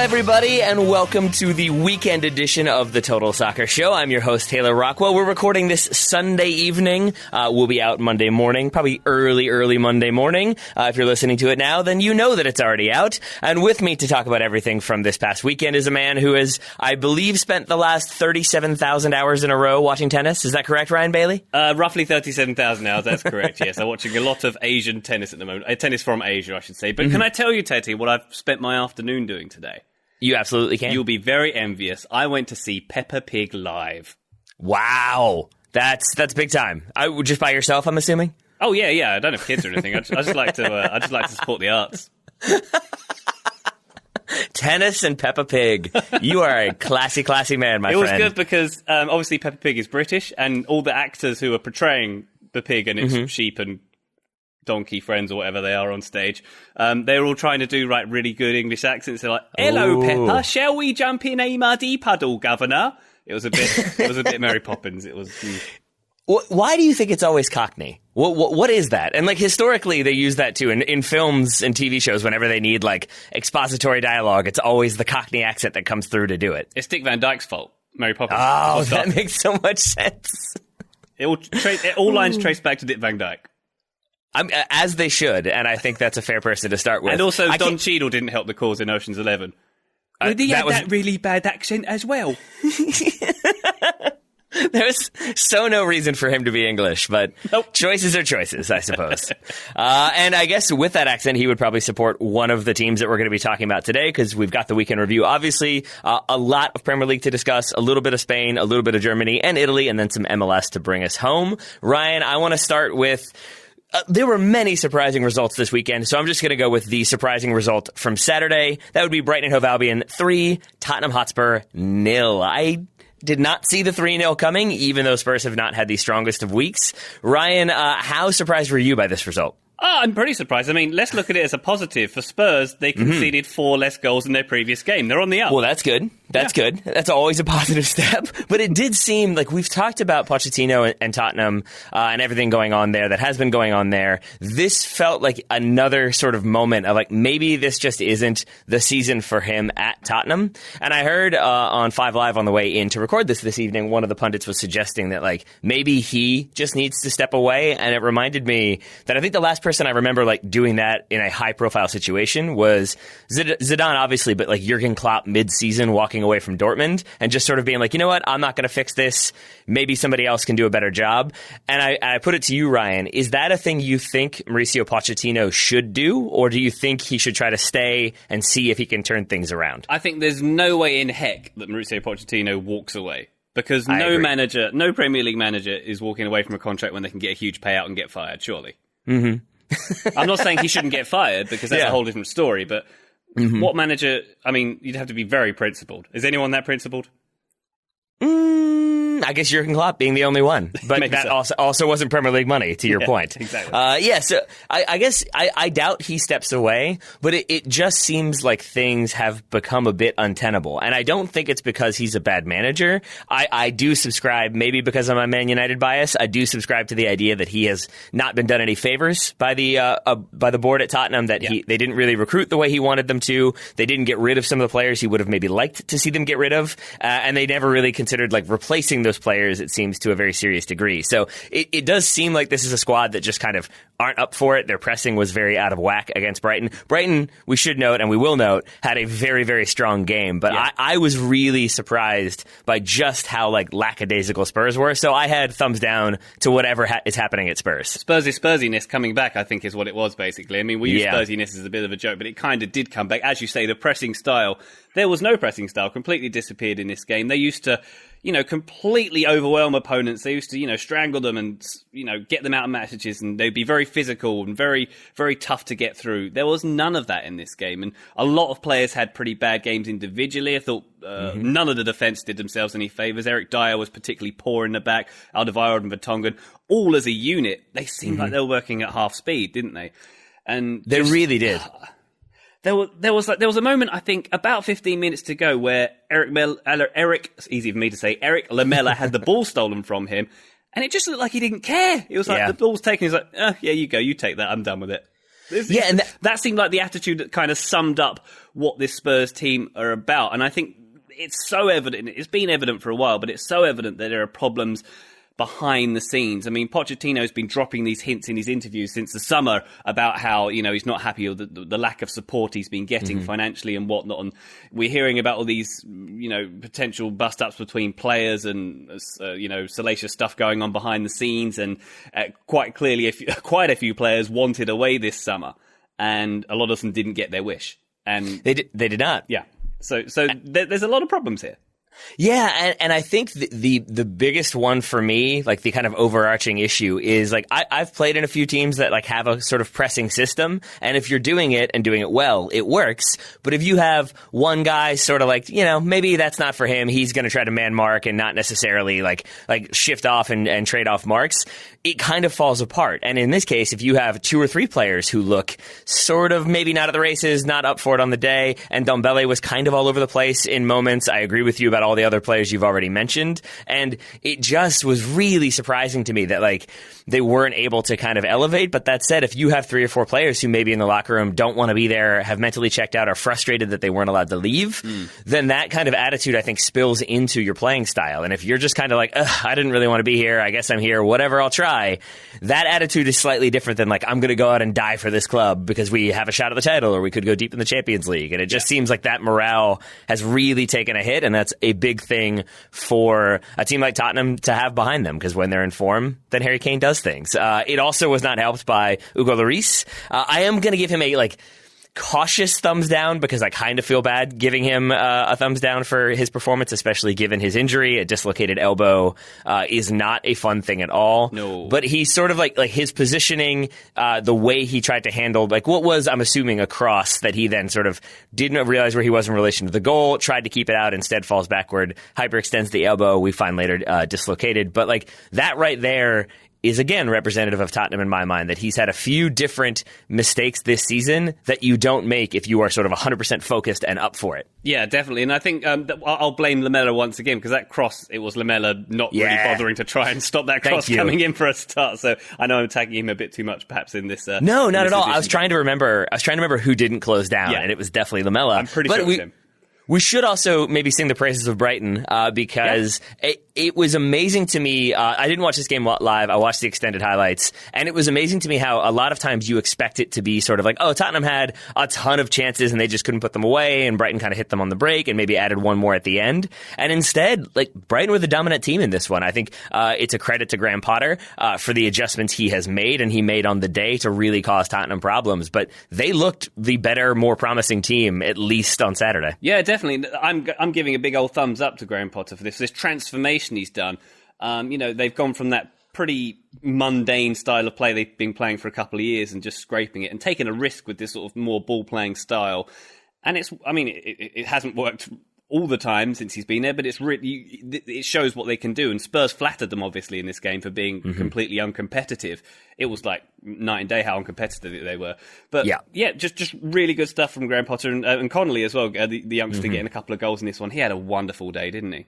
everybody, and welcome to the weekend edition of the Total Soccer Show. I'm your host, Taylor Rockwell. We're recording this Sunday evening. We'll be out Monday morning, probably early Monday morning. If you're listening to it now, then you know that it's already out. And with me to talk about everything from this past weekend is a man who has, I believe, spent the last 37,000 hours in a row watching tennis. Is that correct, Ryan Bailey? Roughly 37,000 hours, that's correct, yes. I'm watching a lot of Asian tennis at the moment. Tennis from Asia, I should say. But can I tell you, Teddy, what I've spent my afternoon doing today? You absolutely can. You'll be very envious. I went to see Peppa Pig live. Wow. That's big time. Just by yourself, I'm assuming? Oh, yeah. I don't have kids or anything. I just like to support the arts. Tennis and Peppa Pig. You are a classy man, my friend. It was good because obviously Peppa Pig is British, and all the actors who are portraying the pig and its sheep and donkey friends or whatever they are on stage, they're all trying to do really good English accents. They're like, "Hello, Peppa, shall we jump in a muddy puddle, Governor?" It was a bit Mary Poppins. It was. Why do you think it's always Cockney? What is that? And historically, they use that too in films and TV shows. Whenever they need expository dialogue, it's always the Cockney accent that comes through to do it. It's Dick Van Dyke's fault. Mary Poppins. Oh, that makes so much sense. All lines trace back to Dick Van Dyke. As they should, and I think that's a fair person to start with. And also, Don Cheadle didn't help the cause in Ocean's 11. He had that really bad accent as well. There's no reason for him to be English, but Choices are choices, I suppose. And I guess with that accent, he would probably support one of the teams that we're going to be talking about today, because we've got the weekend review. Obviously, a lot of Premier League to discuss, a little bit of Spain, a little bit of Germany and Italy, and then some MLS to bring us home. Ryan, I want to start with... there were many surprising results this weekend, so I'm just going to go with the surprising result from Saturday. That would be Brighton and Hove Albion 3, Tottenham Hotspur 0. I did not see the 3-0 coming, even though Spurs have not had the strongest of weeks. Ryan, how surprised were you by this result? Oh, I'm pretty surprised. I mean, let's look at it as a positive. For Spurs, they conceded 4 less goals in their previous game. They're on the up. Well, that's good. That's good. That's always a positive step. But it did seem like we've talked about Pochettino and Tottenham and everything going on there that has been going on there. This felt like another sort of moment of maybe this just isn't the season for him at Tottenham. And I heard on 5 Live on the way in to record this evening, one of the pundits was suggesting that maybe he just needs to step away. And it reminded me that I think the last person I remember doing that in a high profile situation was Zidane, obviously, but Jurgen Klopp mid-season walking away from Dortmund and just sort of being you know what, I'm not going to fix this. Maybe somebody else can do a better job. And I put it to you, Ryan, is that a thing you think Mauricio Pochettino should do, or do you think he should try to stay and see if he can turn things around? I think there's no way in heck that Mauricio Pochettino walks away. Because no Premier League manager is walking away from a contract when they can get a huge payout and get fired, surely. Mm-hmm. I'm not saying he shouldn't get fired, because that's a whole different story, but what manager... I mean, you'd have to be very principled. Is anyone that principled? I guess Jurgen Klopp being the only one. But that also wasn't Premier League money, to your point. Exactly. So I guess I doubt he steps away, but it just seems like things have become a bit untenable. And I don't think it's because he's a bad manager. I do subscribe, maybe because of my Man United bias, I do subscribe to the idea that he has not been done any favors by the board at Tottenham, that they didn't really recruit the way he wanted them to. They didn't get rid of some of the players he would have maybe liked to see them get rid of. And they never really considered replacing those players, it seems, to a very serious degree. So it does seem like this is a squad that just kind of aren't up for it. Their pressing was very out of whack against Brighton. Brighton, we should note, and we will note, had a very, very strong game. But I was really surprised by just how lackadaisical Spurs were. So I had thumbs down to whatever is happening at Spurs. Spursiness coming back, I think, is what it was, basically. I mean, we use Spursiness as a bit of a joke, but it kind of did come back. As you say, the pressing style, there was no pressing style, completely disappeared in this game. They used to, completely overwhelm opponents. They used to, strangle them and, get them out of matches, and they'd be very physical and very, very tough to get through. There was none of that in this game, and a lot of players had pretty bad games individually. I thought none of the defence did themselves any favours. Eric Dyer was particularly poor in the back. Alderweireld and Vertonghen, all as a unit, they seemed like they were working at half speed, didn't they? And they really did. There was a moment, I think, about 15 minutes to go, where it's easy for me to say, Eric Lamela had the ball stolen from him, and it just looked like he didn't care. It was the ball's taken. He's like, yeah, you go, you take that. I'm done with it. And that seemed like the attitude that kind of summed up what this Spurs team are about. And I think it's so evident. It's been evident for a while, but it's so evident that there are problems behind the scenes. I mean, Pochettino's been dropping these hints in his interviews since the summer about how, he's not happy with the lack of support he's been getting financially and whatnot. And we're hearing about all these, potential bust-ups between players and, salacious stuff going on behind the scenes. And quite clearly, quite a few players wanted away this summer, and a lot of them didn't get their wish. And they did not. Yeah. So there's a lot of problems here. Yeah, and I think the biggest one for me, like the kind of overarching issue, is like I've played in a few teams that like have a sort of pressing system, and if you're doing it and doing it well, it works. But if you have one guy sort of like, maybe that's not for him, he's going to try to man mark and not necessarily like shift off and trade off marks, it kind of falls apart. And in this case, if you have 2 or 3 players who look sort of maybe not at the races, not up for it on the day, and Dombele was kind of all over the place in moments, I agree with you about all the other players you've already mentioned. And it just was really surprising to me that like they weren't able to kind of elevate. But that said, if you have 3 or 4 players who maybe in the locker room don't want to be there, have mentally checked out, are frustrated that they weren't allowed to leave, then that kind of attitude, I think, spills into your playing style. And if you're just kind of like, I didn't really want to be here, I guess I'm here, whatever, I'll try. That attitude is slightly different than like, I'm going to go out and die for this club because we have a shot at the title or we could go deep in the Champions League. And it just seems like that morale has really taken a hit. And that's a big thing for a team like Tottenham to have behind them, because when they're in form, then Harry Kane does things. It also was not helped by Hugo Lloris. I am going to give him a cautious thumbs down because I kind of feel bad giving him a thumbs down for his performance, especially given his injury. A dislocated elbow is not a fun thing at all. No. But he's sort of like his positioning, the way he tried to handle like what was, I'm assuming, a cross that he then sort of didn't realize where he was in relation to the goal, tried to keep it out, instead falls backward, hyperextends the elbow. We find later dislocated. But like that right there is, again, representative of Tottenham in my mind, that he's had a few different mistakes this season that you don't make if you are sort of 100% focused and up for it. Yeah, definitely. And I think I'll blame Lamela once again, because that cross, it was Lamela not really bothering to try and stop that cross coming in for a start. So I know I'm attacking him a bit too much, perhaps, in this. No, not at all. I was trying to remember who didn't close down, and it was definitely Lamela. I'm pretty sure it was him. We should also maybe sing the praises of Brighton because it was amazing to me. I didn't watch this game live. I watched the extended highlights, and it was amazing to me how a lot of times you expect it to be sort of like, oh, Tottenham had a ton of chances and they just couldn't put them away, and Brighton kind of hit them on the break and maybe added one more at the end. And instead, like, Brighton were the dominant team in this one. I think it's a credit to Graham Potter for the adjustments he has made and he made on the day to really cause Tottenham problems. But they looked the better, more promising team, at least on Saturday. Yeah, definitely. I'm giving a big old thumbs up to Graham Potter for this transformation he's done. They've gone from that pretty mundane style of play they've been playing for a couple of years and just scraping it, and taking a risk with this sort of more ball-playing style. And it hasn't worked all the time since he's been there, but it shows what they can do. And Spurs flattered them, obviously, in this game for being completely uncompetitive. It was like night and day how uncompetitive they were. But just really good stuff from Graham Potter and Connolly as well, the youngster getting a couple of goals in this one. He had a wonderful day, didn't he?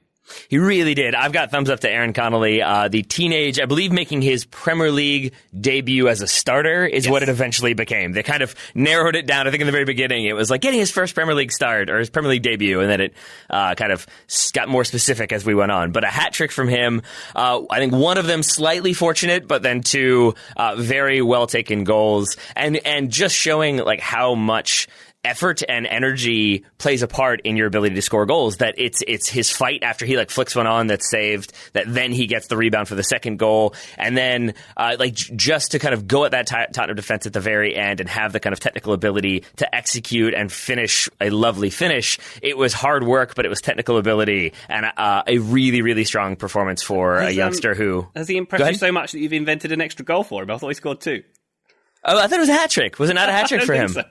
He really did. I've got thumbs up to Aaron Connolly. The teenage, I believe, making his Premier League debut as a starter is what it eventually became. They kind of narrowed it down. I think in the very beginning it was like getting his first Premier League start or his Premier League debut, and then it kind of got more specific as we went on. But a hat trick from him. I think one of them slightly fortunate, but then 2 very well taken goals, and just showing like how much effort and energy plays a part in your ability to score goals. That it's his fight after he like flicks one on that's saved, that then he gets the rebound for the second goal, and then just to kind of go at that Tottenham defense at the very end and have the kind of technical ability to execute and finish a lovely finish. It was hard work, but it was technical ability, and a really, really strong performance for a youngster who... Has he impressed you so much that you've invented an extra goal for him? I thought he scored 2. Oh, I thought it was a hat trick. Was it not a hat trick for him? So.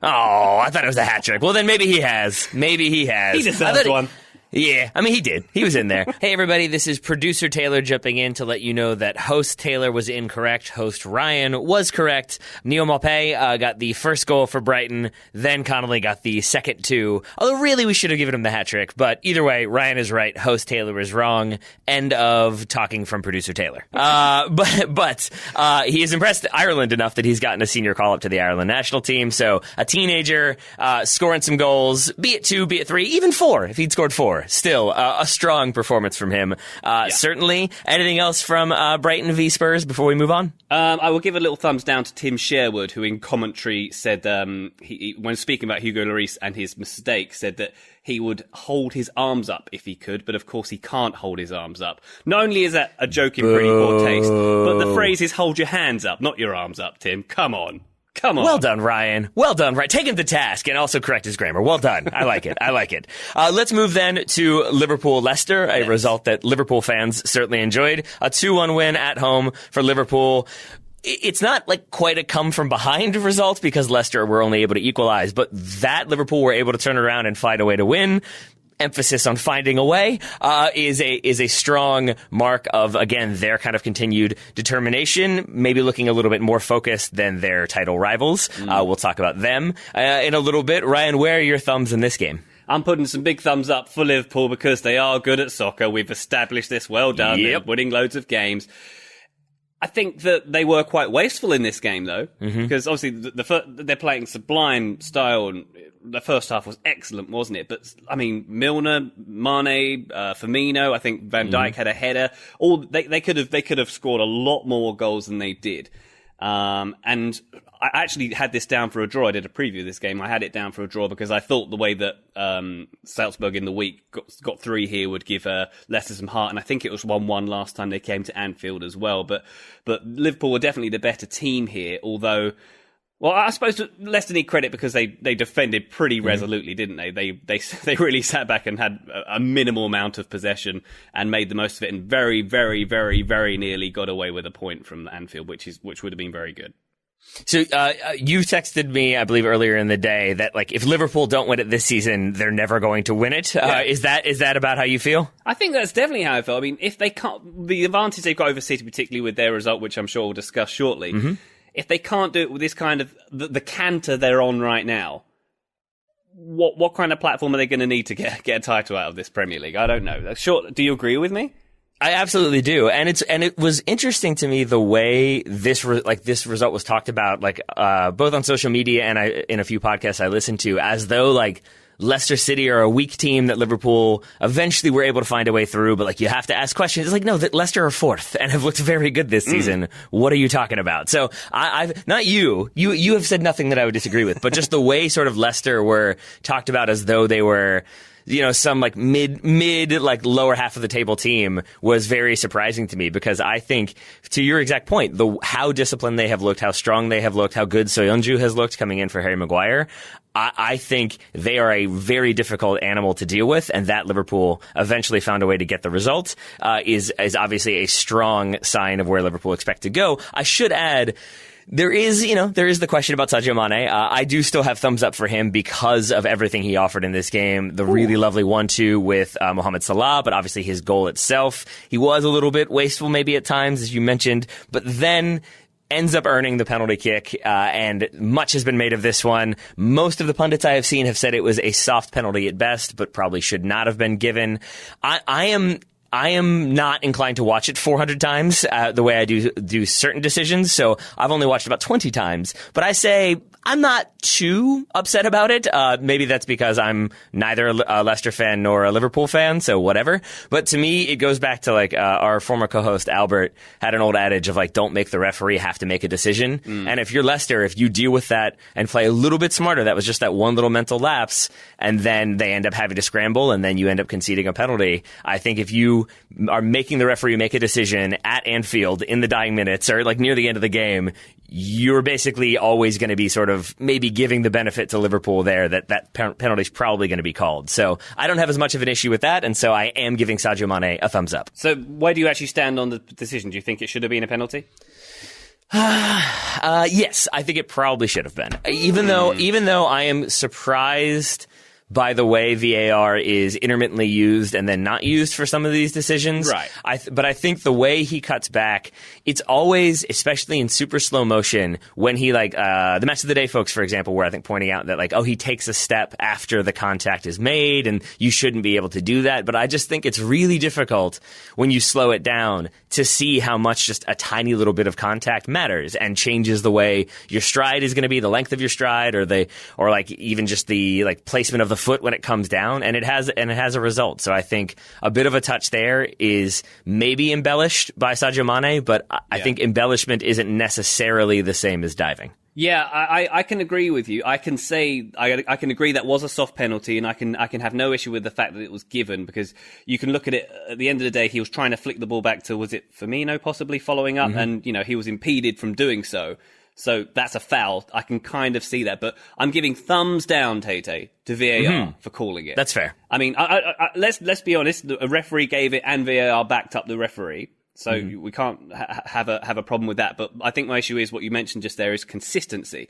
Oh, I thought it was a hat trick. Well, then maybe he has. Maybe he has. He deserves one. Yeah, I mean, he did. He was in there. Hey, everybody, this is producer Taylor jumping in to let you know that host Taylor was incorrect. Host Ryan was correct. Neil Maupay got the first goal for Brighton. Then Connolly got the second two. Although, really, we should have given him the hat trick. But either way, Ryan is right. Host Taylor is wrong. End of talking from producer Taylor. But he has impressed Ireland enough that he's gotten a senior call-up to the Ireland national team. So a teenager scoring some goals, be it 2, be it 3, even 4 if he'd scored 4. Still, a strong performance from him. Certainly. Anything else from Brighton v Spurs before we move on? I will give a little thumbs down to Tim Sherwood, who in commentary said, when speaking about Hugo Lloris and his mistake, said that he would hold his arms up if he could, but of course he can't hold his arms up. Not only is that a joke in pretty poor taste, but the phrase is hold your hands up, not your arms up, Tim. Come on. Come on. Well done, Ryan. Well done, Ryan. Take him to task and also correct his grammar. Well done. I like it. I like it. Let's move then to Liverpool-Leicester, a result that Liverpool fans certainly enjoyed. A 2-1 win at home for Liverpool. It's not like quite a come from behind result because Leicester were only able to equalize, but that Liverpool were able to turn around and find a way to win. Emphasis on finding a way is a strong mark of, again, their kind of continued determination, maybe looking a little bit more focused than their title rivals. We'll talk about them in a little bit. Ryan, where are your thumbs in this game? I'm putting some big thumbs up for Liverpool because they are good at soccer. We've established this. Well done. Yep. They're winning loads of games. I think that they were quite wasteful in this game, though, because obviously they're playing sublime style, and the first half was excellent, wasn't it? But I mean, Milner, Mane, Firmino, I think Van Dijk had a header. All they could have scored a lot more goals than they did. And I actually had this down for a draw. I did a preview of this game. I had it down for a draw because I thought the way that Salzburg in the week got 3 here would give Leicester some heart. And I think it was 1-1 last time they came to Anfield as well. But Liverpool were definitely the better team here, although... Well, I suppose Leicester need credit because they defended pretty resolutely, didn't they? They really sat back and had a minimal amount of possession and made the most of it, and very, very, very, very nearly got away with a point from Anfield, which would have been very good. So you texted me, I believe, earlier in the day that like if Liverpool don't win it this season, they're never going to win it. Yeah. Is that about how you feel? I think that's definitely how I feel. I mean, if they can't, the advantage they've got over City, particularly with their result, which I'm sure we'll discuss shortly. If they can't do it with this kind of the canter they're on right now, what kind of platform are they going to need to get a title out of this Premier League? I don't know. Sure, do you agree with me? I absolutely do, and it was interesting to me the way this result was talked about, both on social media and in a few podcasts I listened to, as though like Leicester City are a weak team that Liverpool eventually were able to find a way through, but like you have to ask questions. It's like, no, that Leicester are 4th and have looked very good this season. What are you talking about? So I've not you have said nothing that I would disagree with, but just the way sort of Leicester were talked about as though they were, some like mid like lower half of the table team was very surprising to me, because I think, to your exact point, how disciplined they have looked, how strong they have looked, how good Soyuncu has looked coming in for Harry Maguire. I think they are a very difficult animal to deal with, and that Liverpool eventually found a way to get the result is obviously a strong sign of where Liverpool expect to go. I should add, there is the question about Sadio Mane. I do still have thumbs up for him because of everything he offered in this game. The really lovely 1-2 with Mohamed Salah, but obviously his goal itself, he was a little bit wasteful maybe at times, as you mentioned, but then ends up earning the penalty kick, and much has been made of this one. Most of the pundits I have seen have said it was a soft penalty at best, but probably should not have been given. I am not inclined to watch it 400 times the way I do certain decisions, so I've only watched about 20 times. But I say I'm not too upset about it. Maybe that's because I'm neither a Leicester fan nor a Liverpool fan, so whatever. But to me, it goes back to like our former co-host Albert had an old adage of like, don't make the referee have to make a decision. And if you're Leicester, if you deal with that and play a little bit smarter, that was just that one little mental lapse, and then they end up having to scramble, and then you end up conceding a penalty. I think if you are making the referee make a decision at Anfield in the dying minutes or like near the end of the game, you're basically always going to be sort of maybe giving the benefit to Liverpool there that penalty is probably going to be called. So I don't have as much of an issue with that, and so I am giving Sadio Mane a thumbs up. So where do you actually stand on the decision? Do you think it should have been a penalty? Yes, I think it probably should have been. Even though I am surprised by the way VAR is intermittently used and then not used for some of these decisions. Right. But I think the way he cuts back, it's always, especially in super slow motion, when he the match of the day folks, for example, were I think pointing out that he takes a step after the contact is made and you shouldn't be able to do that. But I just think it's really difficult when you slow it down to see how much just a tiny little bit of contact matters and changes the way your stride is going to be, the length of your stride, or even just the placement of the foot when it comes down, and it has a result. So I think a bit of a touch there is maybe embellished by Sadio Mane, but I think embellishment isn't necessarily the same as diving. Yeah, I can agree with you. I can say I can agree that was a soft penalty, and I can have no issue with the fact that it was given, because you can look at it at the end of the day. He was trying to flick the ball back to, was it Firmino possibly following up, and he was impeded from doing so. So that's a foul. I can kind of see that, but I'm giving thumbs down, Tete, to VAR for calling it. That's fair. I mean, let's be honest. A referee gave it, and VAR backed up the referee. So we can't have a problem with that. But I think my issue is what you mentioned just there is consistency.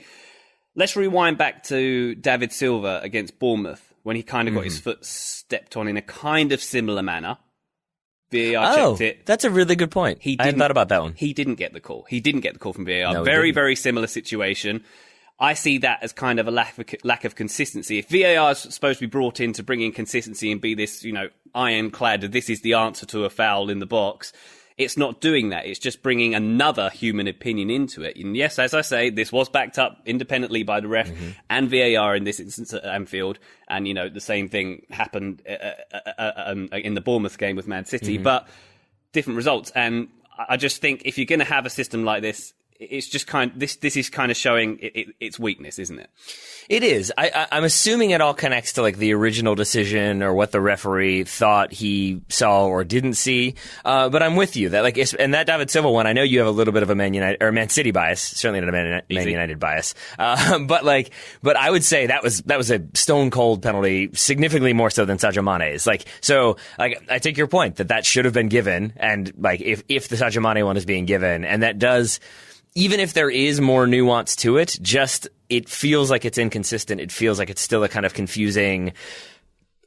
Let's rewind back to David Silva against Bournemouth when he kind of got his foot stepped on in a kind of similar manner. VAR checked it. That's a really good point. I hadn't thought about that one. He didn't get the call. He didn't get the call from VAR. No, very similar situation. I see that as kind of a lack of consistency. If VAR is supposed to be brought in to bring in consistency and be this, ironclad, this is the answer to a foul in the box, it's not doing that. It's just bringing another human opinion into it. And yes, as I say, this was backed up independently by the ref and VAR in this instance at Anfield. And, the same thing happened in the Bournemouth game with Man City, but different results. And I just think if you're going to have a system like this, it's just this is kind of showing its weakness, isn't it? It is. I'm assuming it all connects to the original decision or what the referee thought he saw or didn't see. But I'm with you that and that David Silva one, I know you have a little bit of a Man City bias, certainly not a Man United bias. But I would say that was a stone cold penalty, significantly more so than Sadio Mane's. I take your point that should have been given, and if the Sadio Mane one is being given, and that does. Even if there is more nuance to it, it feels like it's inconsistent. It feels like it's still a kind of confusing,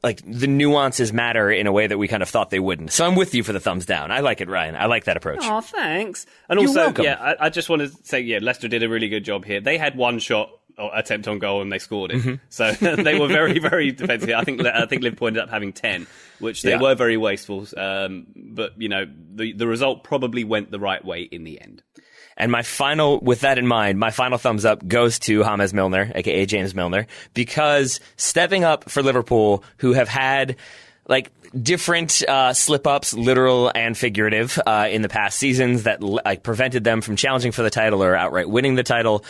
the nuances matter in a way that we kind of thought they wouldn't. So I'm with you for the thumbs down. I like it, Ryan. I like that approach. Oh, thanks. And You're also, welcome. I just want to say, Leicester did a really good job here. They had one shot or attempt on goal and they scored it. So they were very, very defensive. I think Liverpool ended up having 10, which they were very wasteful. But, the result probably went the right way in the end. And with that in mind, my final thumbs up goes to James Milner, aka James Milner, because stepping up for Liverpool, who have had different slip-ups, literal and figurative, in the past seasons that prevented them from challenging for the title or outright winning the title.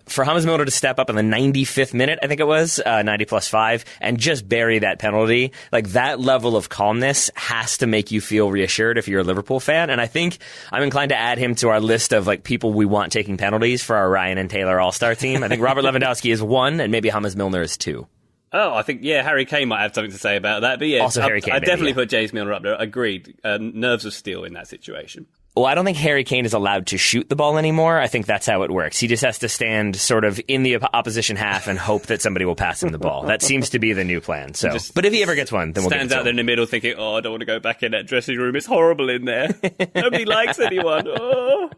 For James Milner to step up in the 95th minute, I think it was, 90+5, and just bury that penalty, that level of calmness has to make you feel reassured if you're a Liverpool fan. And I think I'm inclined to add him to our list of people we want taking penalties for our Ryan and Taylor All-Star team. I think Robert Lewandowski is 1, and maybe James Milner is 2. Oh, I think, Harry Kane might have something to say about that. But also Harry Kane. I'd definitely put James Milner up there. Agreed. Nerves of steel in that situation. Well, I don't think Harry Kane is allowed to shoot the ball anymore. I think that's how it works. He just has to stand sort of in the opposition half and hope that somebody will pass him the ball. That seems to be the new plan. So, but if he ever gets one, then we'll stands out there in the middle thinking, I don't want to go back in that dressing room. It's horrible in there. Nobody likes anyone. Oh.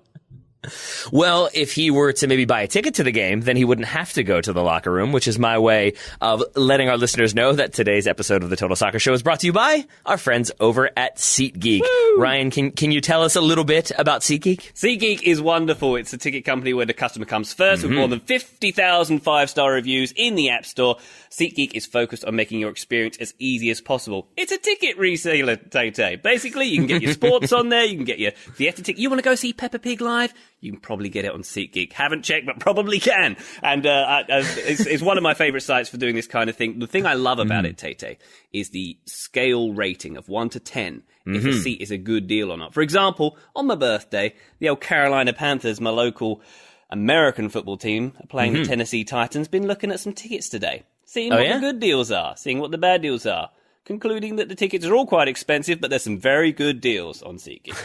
Well, if he were to maybe buy a ticket to the game, then he wouldn't have to go to the locker room, which is my way of letting our listeners know that today's episode of the Total Soccer Show is brought to you by our friends over at SeatGeek. Woo! Ryan, can you tell us a little bit about SeatGeek? SeatGeek is wonderful. It's a ticket company where the customer comes first with more than 50,000 5-star reviews in the App Store. SeatGeek is focused on making your experience as easy as possible. It's a ticket reseller, Tay. Basically, you can get your sports on there, you can get your theatre ticket. You want to go see Peppa Pig live? You can probably get it on SeatGeek. Haven't checked, but probably can. And it's one of my favourite sites for doing this kind of thing. The thing I love about it, Tay, is the scale rating of 1 to 10 if a seat is a good deal or not. For example, on my birthday, the old Carolina Panthers, my local American football team, are playing the Tennessee Titans. Been looking at some tickets today, seeing what the good deals are, seeing what the bad deals are, concluding that the tickets are all quite expensive, but there's some very good deals on SeatGeek.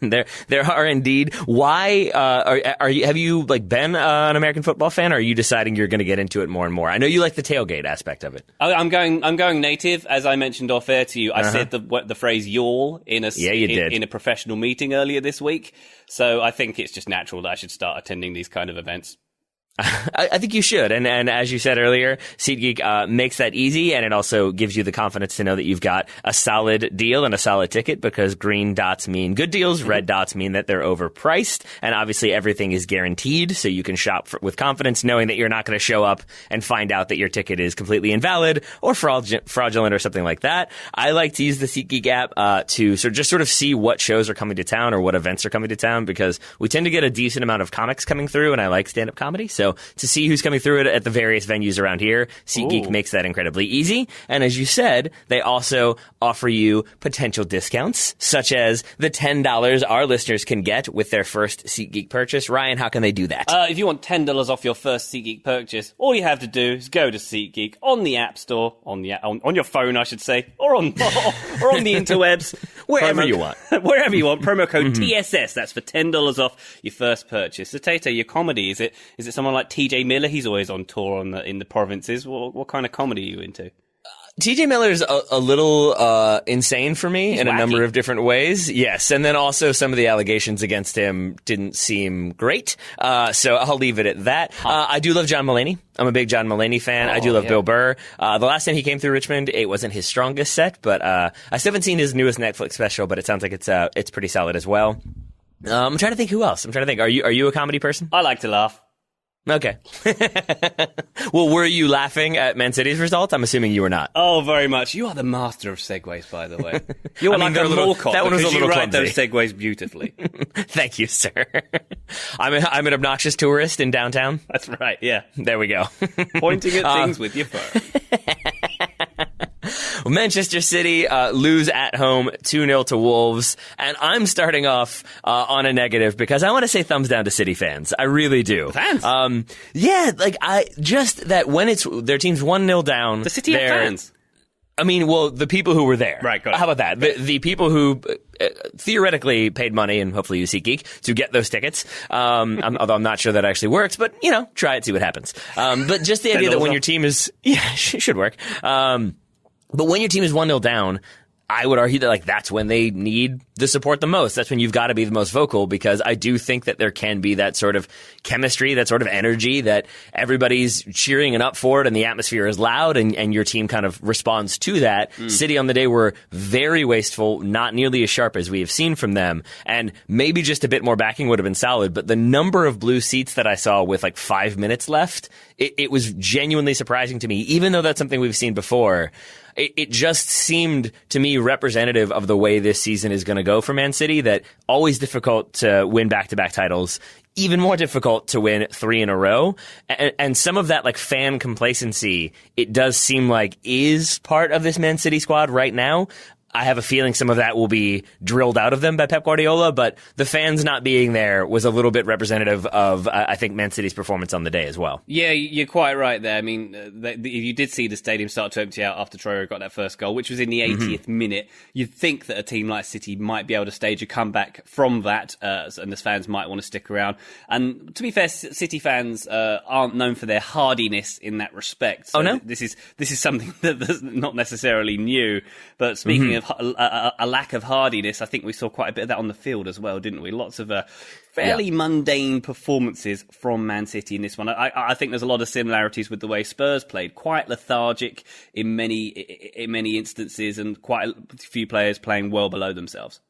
There are indeed. Why have you been an American football fan, or are you deciding you're going to get into it more and more? I know you like the tailgate aspect of it. I'm going native, as I mentioned off air to you. I said the phrase "yawl" in a professional meeting earlier this week, so I think it's just natural that I should start attending these kind of events. I think you should. And as you said earlier, SeatGeek makes that easy, and it also gives you the confidence to know that you've got a solid deal and a solid ticket, because green dots mean good deals, red dots mean that they're overpriced, and obviously everything is guaranteed, so you can shop with confidence knowing that you're not going to show up and find out that your ticket is completely invalid or fraudulent or something like that. I like to use the SeatGeek app to just sort of see what shows are coming to town or what events are coming to town, because we tend to get a decent amount of comics coming through, and I like stand-up comedy, so to see who's coming through it at the various venues around here, SeatGeek makes that incredibly easy. And as you said, they also offer you potential discounts, such as the $10 our listeners can get with their first SeatGeek purchase. Ryan, how can they do that? If you want $10 off your first SeatGeek purchase, all you have to do is go to SeatGeek on the App Store, on your phone, I should say, or on the interwebs. Wherever you want. Wherever you want. Promo code TSS. That's for $10 off your first purchase. So, Tato, your comedy, is it someone like TJ Miller? He's always on tour in the provinces. What kind of comedy are you into? TJ Miller's a little insane for me in a number of different ways. Yes, and then also some of the allegations against him didn't seem great. So I'll leave it at that. I do love John Mulaney. I'm a big John Mulaney fan. I do love Bill Burr. The last time he came through Richmond, it wasn't his strongest set, but I still haven't seen his newest Netflix special, but it sounds like it's pretty solid as well. I'm trying to think who else. Are you a comedy person? I like to laugh. Okay. Well, were you laughing at Man City's result? I'm assuming you were not. Oh, very much. You are the master of segues, by the way. You are like a mall cop. That one was a little clumsy. clumsy. Those segues beautifully. Thank you, sir. I'm an obnoxious tourist in downtown. That's right, yeah. There we go. Pointing at things with your phone. Manchester City lose at home 2-0 to Wolves, and I'm starting off on a negative because I want to say thumbs down to City fans. I really do. Fans? That when it's their team's 1-0 down. The City have fans. I mean, well, the people who were there. Right, got it. How about that? The people who theoretically paid money, and hopefully use SeatGeek, to get those tickets. Although I'm not sure that actually works, but, try it, see what happens. But just the idea that when your team is... Yeah, should work. But when your team is 1-0 down, I would argue that that's when they need the support the most. That's when you've got to be the most vocal, because I do think that there can be that sort of chemistry, that sort of energy that everybody's cheering and up for it, and the atmosphere is loud, and your team kind of responds to that. City on the day were very wasteful, not nearly as sharp as we have seen from them, and maybe just a bit more backing would have been solid. But the number of blue seats that I saw with 5 minutes left, it was genuinely surprising to me, even though that's something we've seen before. It just seemed to me representative of the way this season is going to go for Man City, that always difficult to win back-to-back titles, even more difficult to win 3 in a row. And some of that fan complacency, it does seem like is part of this Man City squad right now. I have a feeling some of that will be drilled out of them by Pep Guardiola, but the fans not being there was a little bit representative of, I think, Man City's performance on the day as well. Yeah, you're quite right there. I mean, you did see the stadium start to empty out after Traore got that first goal, which was in the 80th minute. You'd think that a team like City might be able to stage a comeback from that, and the fans might want to stick around. And to be fair, City fans aren't known for their hardiness in that respect. So no? This is something that's not necessarily new. But speaking of a lack of hardiness, I think we saw quite a bit of that on the field as well, didn't we? Lots of fairly mundane performances from Man City in this one. I think there's a lot of similarities with the way Spurs played, quite lethargic in many instances, and quite a few players playing well below themselves.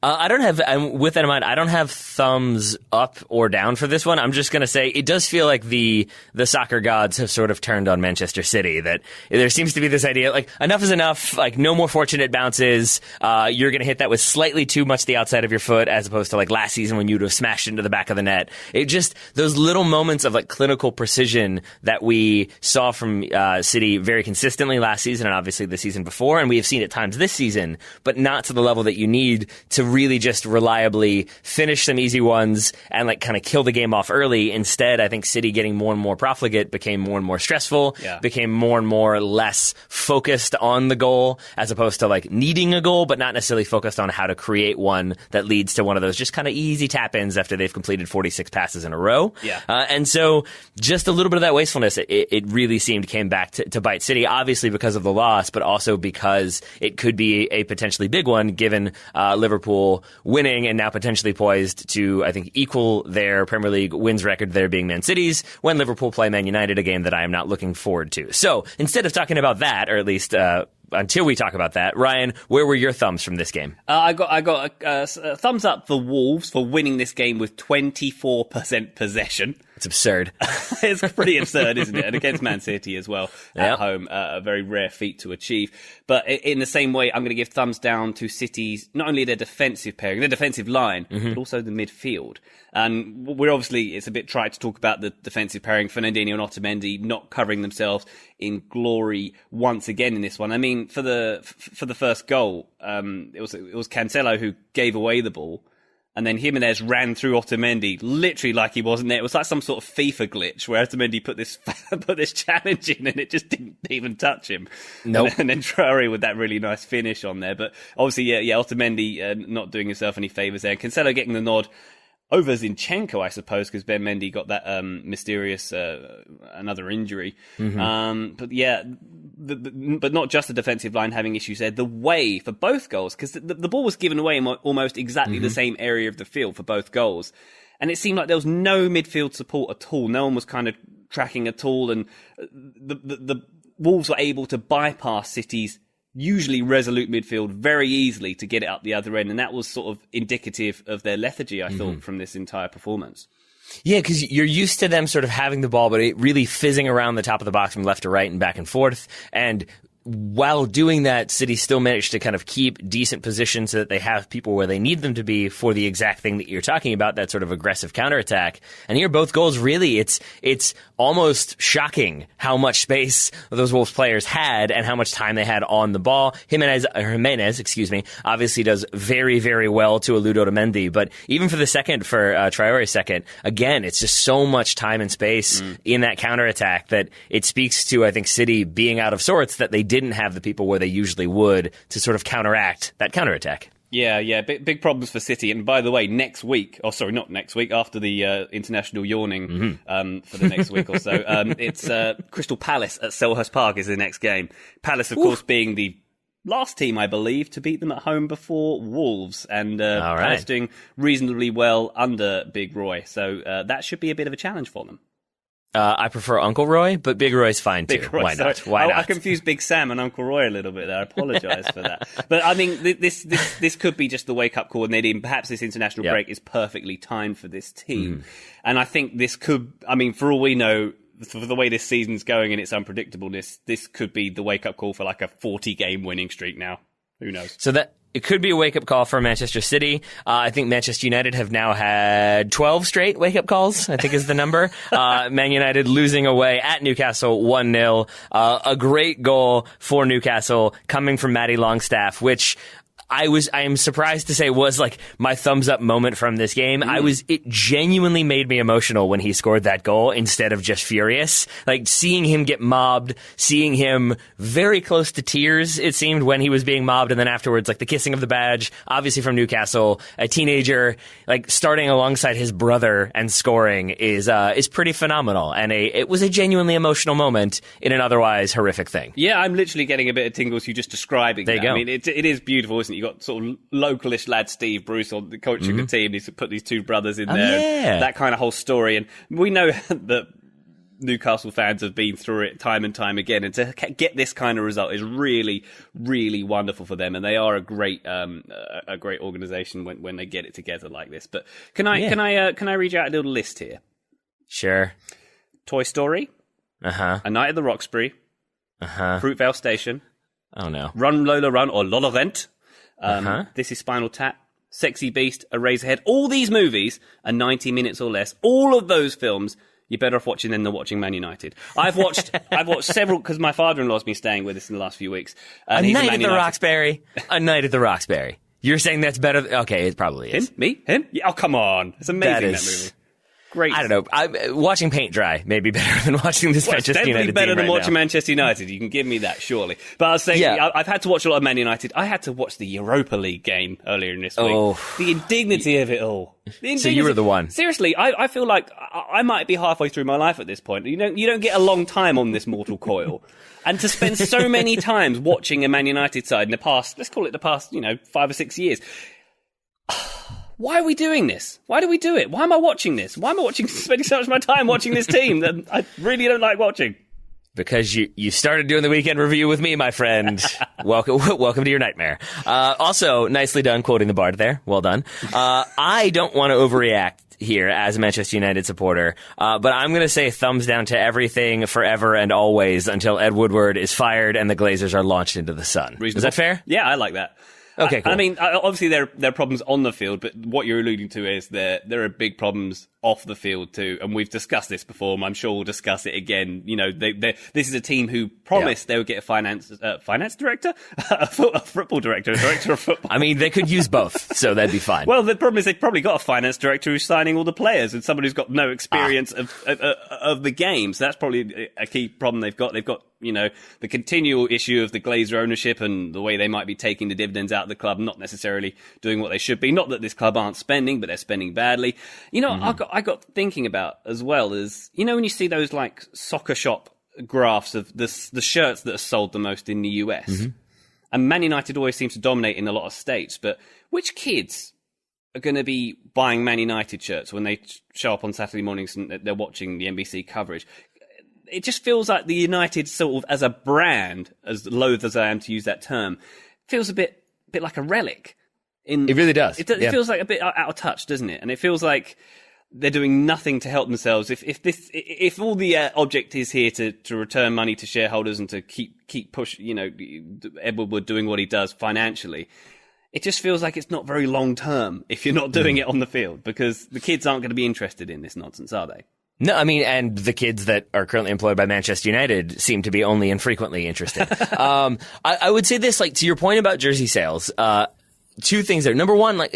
I don't have, with that in mind, I don't have thumbs up or down for this one. I'm just going to say it does feel like the soccer gods have sort of turned on Manchester City, that there seems to be this idea, enough is enough, no more fortunate bounces. You're going to hit that with slightly too much the outside of your foot, as opposed to last season when you would have smashed into the back of the net. It just, those little moments of clinical precision that we saw from City very consistently last season, and obviously the season before, and we have seen at times this season, but not to the level that you need Madrid to really just reliably finish some easy ones and like kind of kill the game off early. Instead, I think City getting more and more profligate became more and more stressful, became more and more less focused on the goal as opposed to like needing a goal, but not necessarily focused on how to create one that leads to one of those just kind of easy tap-ins after they've completed 46 passes in a row. And so just a little bit of that wastefulness, it really seemed came back to bite City, obviously because of the loss, but also because it could be a potentially big one given Liverpool winning and now potentially poised to, I think, equal their Premier League wins record, there being Man City's, when Liverpool play Man United, a game that I am not looking forward to. So instead of talking about that, or at least until we talk about that, Ryan, where were your thumbs from this game? I got a thumbs up for Wolves for winning this game with 24% possession. It's absurd. It's pretty absurd, isn't it? And against Man City as well at home, a very rare feat to achieve. But in the same way, I'm going to give thumbs down to City's, not only their defensive pairing, their defensive line, but also the midfield. And we're obviously, it's a bit trite to talk about the defensive pairing, Fernandinho and Otamendi not covering themselves in glory once again in this one. I mean, for the first goal, it was Cancelo who gave away the ball. And then Jimenez ran through Otamendi, literally like he wasn't there. It was like some sort of FIFA glitch where Otamendi put this challenge in and it just didn't even touch him. Nope. And then Traore with that really nice finish on there. But obviously, Otamendi not doing himself any favours there. Cancelo getting the nod over Zinchenko, I suppose, because Ben Mendy got that mysterious another injury. But not just the defensive line having issues there. The way for both goals, because the ball was given away in almost exactly the same area of the field for both goals. And it seemed like there was no midfield support at all. No one was kind of tracking at all. And the Wolves were able to bypass City's usually resolute midfield very easily to get it up the other end. And that was sort of indicative of their lethargy, I thought, from this entire performance. Yeah, because you're used to them sort of having the ball, but it really fizzing around the top of the box from left to right and back and forth. And while doing that, City still managed to kind of keep decent positions so that they have people where they need them to be for the exact thing that you're talking about, that sort of aggressive counterattack. And here, both goals, really, it's almost shocking how much space those Wolves players had and how much time they had on the ball. Jimenez, obviously does very, very well to elude Otamendi. But even for the second, for Traore's second, again, it's just so much time and space in that counterattack that it speaks to, I think, City being out of sorts, that they didn't have the people where they usually would to sort of counteract that counterattack. Yeah, big problems for City. And by the way, next week, not next week, after the international yawning for the next week or so, it's Crystal Palace at Selhurst Park is the next game. Palace, of course, being the last team, I believe, to beat them at home before Wolves. And Palace doing reasonably well under Big Roy. So that should be a bit of a challenge for them. I prefer Uncle Roy, but Big Roy's fine too. Roy, Why not? Why not? I confused Big Sam and Uncle Roy a little bit there. I apologise for that. But I mean, this could be just the wake-up call, and perhaps this international break is perfectly timed for this team. And I think this could, I mean, for all we know, for the way this season's going and its unpredictableness, this could be the wake-up call for like a 40-game winning streak now. Who knows? So it could be a wake-up call for Manchester City. I think Manchester United have now had 12 straight wake-up calls, I think is the number. Man United losing away at Newcastle 1-0. A great goal for Newcastle coming from Matty Longstaff, which I am surprised to say was like my thumbs up moment from this game. It genuinely made me emotional when he scored that goal instead of just furious. Like seeing him get mobbed, seeing him very close to tears, it seemed, when he was being mobbed, and then afterwards, like the kissing of the badge, obviously from Newcastle, a teenager, like starting alongside his brother and scoring is pretty phenomenal. And it was a genuinely emotional moment in an otherwise horrific thing. Yeah, I'm literally getting a bit of tingles you just describing there. You go. I mean, it is beautiful, isn't it? You got sort of localish lad Steve Bruce on the coaching the team. He's put these two brothers in there. Yeah. That kind of whole story. And we know that Newcastle fans have been through it time and time again. And to get this kind of result is really, really wonderful for them. And they are a great organisation when they get it together like this. But can I read you out a little list here? Sure. Toy Story. A Night at the Roxbury. Fruitvale Station. Oh no. Run Lola Run or Lola Vent. This is Spinal Tap, Sexy Beast, Eraserhead. All these movies are 90 minutes or less. All of those films, you're better off watching them than watching Man United. I've watched several, because my father-in-law's been staying with us in the last few weeks. A Night at the Roxbury. A Night at the Roxbury. You're saying that's better? Okay, it probably is. Him? Me? Him? Yeah, oh, come on. It's amazing, that movie. Great. I don't know. Watching paint dry may be better than watching this Manchester United team better than right watching now. Manchester United. You can give me that, surely. But I was saying, I've had to watch a lot of Man United. I had to watch the Europa League game earlier in this week. The indignity of it all. So you were the one. Seriously, I feel like I might be halfway through my life at this point. You don't get a long time on this mortal coil. And to spend so many times watching a Man United side in the past, let's call it the past, 5 or 6 years. Why are we doing this? Why do we do it? Why am I watching this? Why am I spending so much of my time watching this team that I really don't like watching? Because you started doing the weekend review with me, my friend. Welcome to your nightmare. Also, nicely done quoting the Bard there. Well done. I don't want to overreact here as a Manchester United supporter, but I'm going to say thumbs down to everything forever and always until Ed Woodward is fired and the Glazers are launched into the sun. Reasonable. Is that fair? Yeah, I like that. Okay, cool. I mean, obviously there are problems on the field, but what you're alluding to is there are big problems off the field too, and we've discussed this before, and I'm sure we'll discuss it again. This is a team who promised they would get a finance director, a football director, a director of football. I mean, they could use both, so that'd be fine. Well, the problem is they've probably got a finance director who's signing all the players, and somebody who's got no experience of the game. So that's probably a key problem they've got. They've got the continual issue of the Glazer ownership and the way they might be taking the dividends out of the club, not necessarily doing what they should be. Not that this club aren't spending, but they're spending badly. I got thinking about as well is, when you see those like soccer shop graphs of the shirts that are sold the most in the US, and Man United always seems to dominate in a lot of states, but which kids are going to be buying Man United shirts when they show up on Saturday mornings and they're watching the NBC coverage? It just feels like the United sort of as a brand, as loath as I am to use that term, feels a bit like a relic. It really does. It feels like a bit out of touch, doesn't it? And it feels like they're doing nothing to help themselves. If all the object is here to return money to shareholders and to keep push, Ed Woodward doing what he does financially, it just feels like it's not very long term if you're not doing it on the field, because the kids aren't going to be interested in this nonsense, are they? No, I mean, and the kids that are currently employed by Manchester United seem to be only infrequently interested. I would say this, to your point about jersey sales, two things there. Number one, I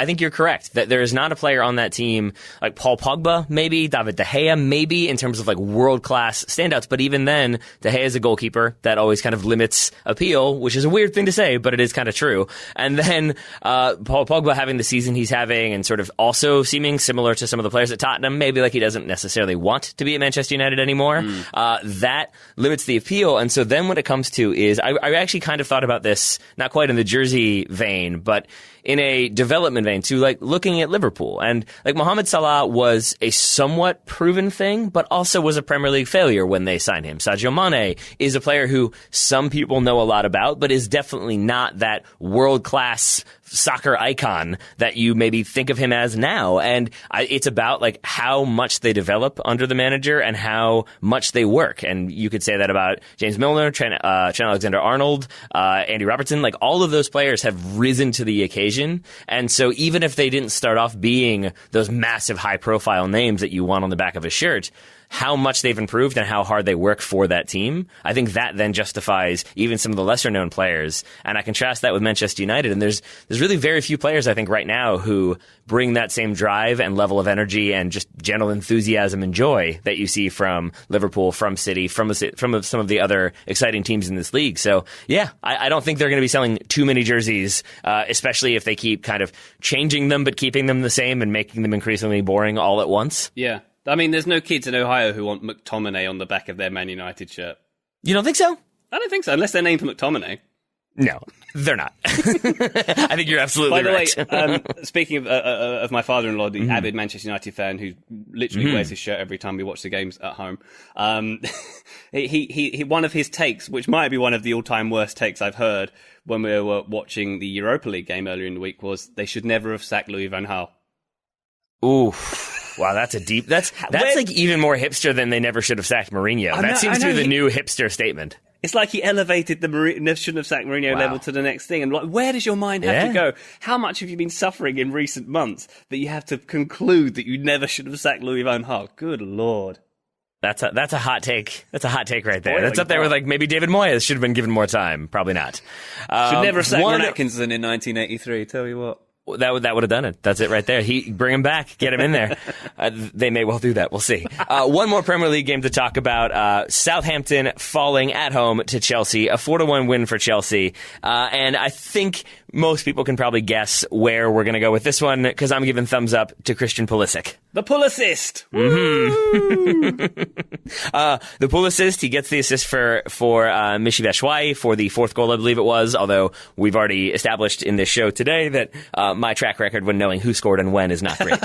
think you're correct that there is not a player on that team like Paul Pogba, maybe David De Gea, maybe in terms of world class standouts. But even then, De Gea is a goalkeeper that always kind of limits appeal, which is a weird thing to say, but it is kind of true. And then Paul Pogba having the season he's having and sort of also seeming similar to some of the players at Tottenham, maybe he doesn't necessarily want to be at Manchester United anymore. That limits the appeal. And so then what it comes to is I actually kind of thought about this, not quite in the jersey vein, but in a development vein to looking at Liverpool. And Mohamed Salah was a somewhat proven thing, but also was a Premier League failure when they signed him. Sadio Mane is a player who some people know a lot about, but is definitely not that world-class soccer icon that you maybe think of him as now. And it's about how much they develop under the manager and how much they work. And you could say that about James Milner, Trent Alexander-Arnold, Andy Robertson. All of those players have risen to the occasion. And so even if they didn't start off being those massive high-profile names that you want on the back of a shirt, how much they've improved and how hard they work for that team, I think that then justifies even some of the lesser-known players. And I contrast that with Manchester United, and there's really very few players, I think, right now who bring that same drive and level of energy and just general enthusiasm and joy that you see from Liverpool, from City, from some of the other exciting teams in this league. So, yeah, I don't think they're going to be selling too many jerseys, especially if they keep kind of changing them but keeping them the same and making them increasingly boring all at once. Yeah. I mean, there's no kids in Ohio who want McTominay on the back of their Man United shirt. You don't think so? I don't think so, unless they're named McTominay. No, they're not. I think you're absolutely right. By the way, speaking of my father-in-law, the avid Manchester United fan who literally wears his shirt every time we watch the games at home, he one of his takes, which might be one of the all-time worst takes I've heard when we were watching the Europa League game earlier in the week, was they should never have sacked Louis van Gaal. Ooh. Wow, that's a deep... That's even more hipster than they never should have sacked Mourinho. That seems to be the new hipster statement. It's like he elevated the shouldn't have sacked Mourinho level to the next thing. And where does your mind have to go? How much have you been suffering in recent months that you have to conclude that you never should have sacked Louis van Gaal? Good Lord. That's a hot take. That's a hot take right there. Boy, That's up there with like maybe David Moyes should have been given more time. Probably not. Should never have sacked Ron Atkinson in 1983. Tell you what. That would have done it. That's it right there. Bring him back. Get him in there. They may well do that. We'll see. One more Premier League game to talk about. Southampton falling at home to Chelsea. A 4-1 win for Chelsea. And I think most people can probably guess where we're going to go with this one because I'm giving thumbs up to Christian Pulisic. The pull assist. The pull assist. He gets the assist for Michy Batshuayi for the fourth goal, I believe it was. Although we've already established in this show today that my track record when knowing who scored and when is not great.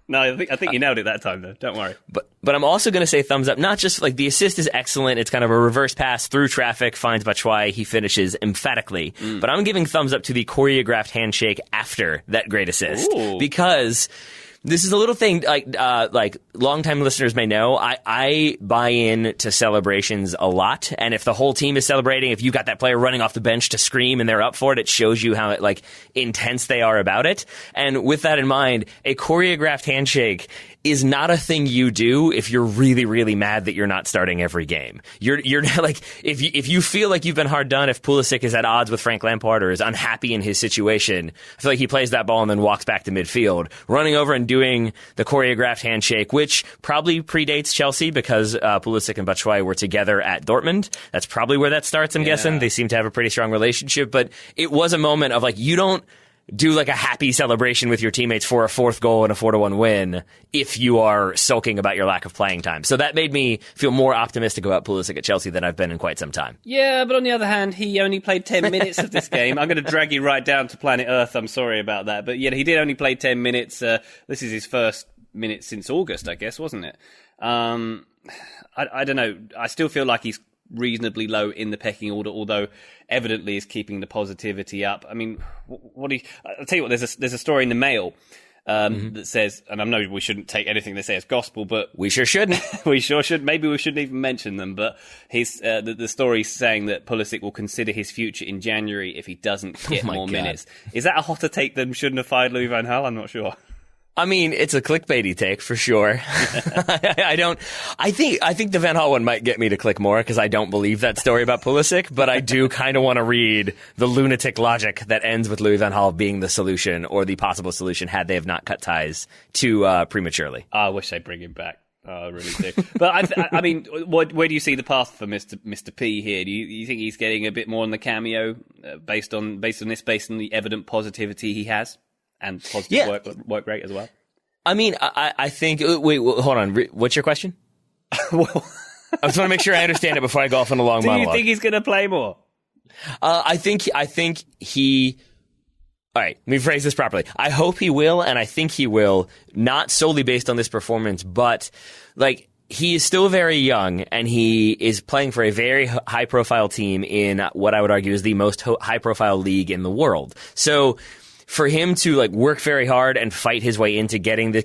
No, I think you nailed it that time, though. Don't worry. But I'm also going to say thumbs up. Not just like the assist is excellent. It's kind of a reverse pass through traffic, finds Batshuayi. He finishes emphatically. But I'm giving thumbs up to the choreographed handshake after that great assist. Ooh. Because this is a little thing like longtime listeners may know. I buy in to celebrations a lot, and if the whole team is celebrating, if you got that player running off the bench to scream and they're up for it, it shows you how intense they are about it. And with that in mind, a choreographed handshake is not a thing you do if you're really, really mad that you're not starting every game. You're like, if you feel like you've been hard done, if Pulisic is at odds with Frank Lampard or is unhappy in his situation, I feel like he plays that ball and then walks back to midfield, running over and doing the choreographed handshake, which probably predates Chelsea because Pulisic and Batshuayi were together at Dortmund. That's probably where that starts, I'm guessing. They seem to have a pretty strong relationship, but it was a moment of like, you don't do like a happy celebration with your teammates for a fourth goal and a 4-1 win if you are sulking about your lack of playing time. So that made me feel more optimistic about Pulisic at Chelsea than I've been in quite some time. Yeah, but on the other hand, he only played 10 minutes of this game. I'm going to drag you right down to planet Earth. I'm sorry about that. But yeah, he did only play 10 minutes. This is his first minute since August, I guess, wasn't it? I don't know. I still feel like he's reasonably low in the pecking order, although evidently is keeping the positivity up. I mean, I'll tell you what, there's a story in the Mail that says, and I know we shouldn't take anything they say as gospel, but we sure shouldn't. We sure should. Maybe we shouldn't even mention them, but the story's saying that Pulisic will consider his future in January if he doesn't get more minutes. Is that a hotter take than shouldn't have fired Louis van Gaal? I'm not sure. I mean, it's a clickbaity take for sure. I think the Van Gaal one might get me to click more because I don't believe that story about Pulisic, but I do kind of want to read the lunatic logic that ends with Louis van Gaal being the solution or the possible solution had they have not cut ties too prematurely. I wish they'd bring him back. I really do. But I mean, where do you see the path for Mr. P here? Do you think he's getting a bit more on the cameo based on the evident positivity he has? And positive work rate as well. I mean, I think. Wait, hold on. What's your question? Well, I just want to make sure I understand it before I go off on a long monologue. Do you think he's going to play more? I think he. All right, let me phrase this properly. I hope he will, and I think he will. Not solely based on this performance, but like. He is still very young, and he is playing for a very high-profile team in what I would argue is the most high-profile league in the world. So. For him to like work very hard and fight his way into getting the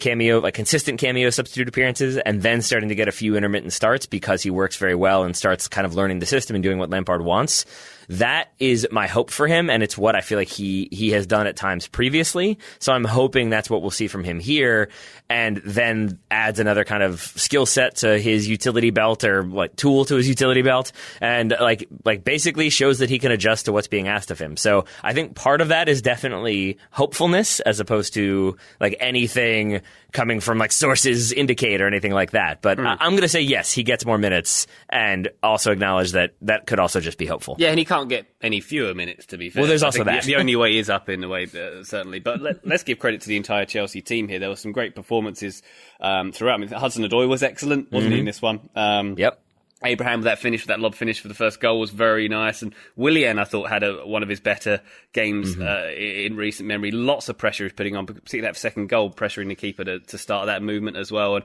consistent cameo substitute appearances and then starting to get a few intermittent starts because he works very well and starts kind of learning the system and doing what Lampard wants. That is my hope for him, and it's what I feel like he has done at times previously. So I'm hoping that's what we'll see from him here, and then adds another kind of skill set to his utility belt or like tool to his utility belt, and like basically shows that he can adjust to what's being asked of him. So I think part of that is definitely hopefulness as opposed to like anything coming from like sources indicate or anything like that. But I'm going to say yes, he gets more minutes, and also acknowledge that could also just be hopeful. Yeah, and he can't get any fewer minutes, to be fair. Well, there's also that. The only way is up in a way, certainly. But let's give credit to the entire Chelsea team here. There were some great performances throughout. I mean, Hudson-Odoi was excellent, wasn't he, in this one? Yep. Abraham with that lob finish for the first goal was very nice. And Willian, I thought, had one of his better games in recent memory. Lots of pressure he's putting on, particularly that second goal, pressuring the keeper to start that movement as well. And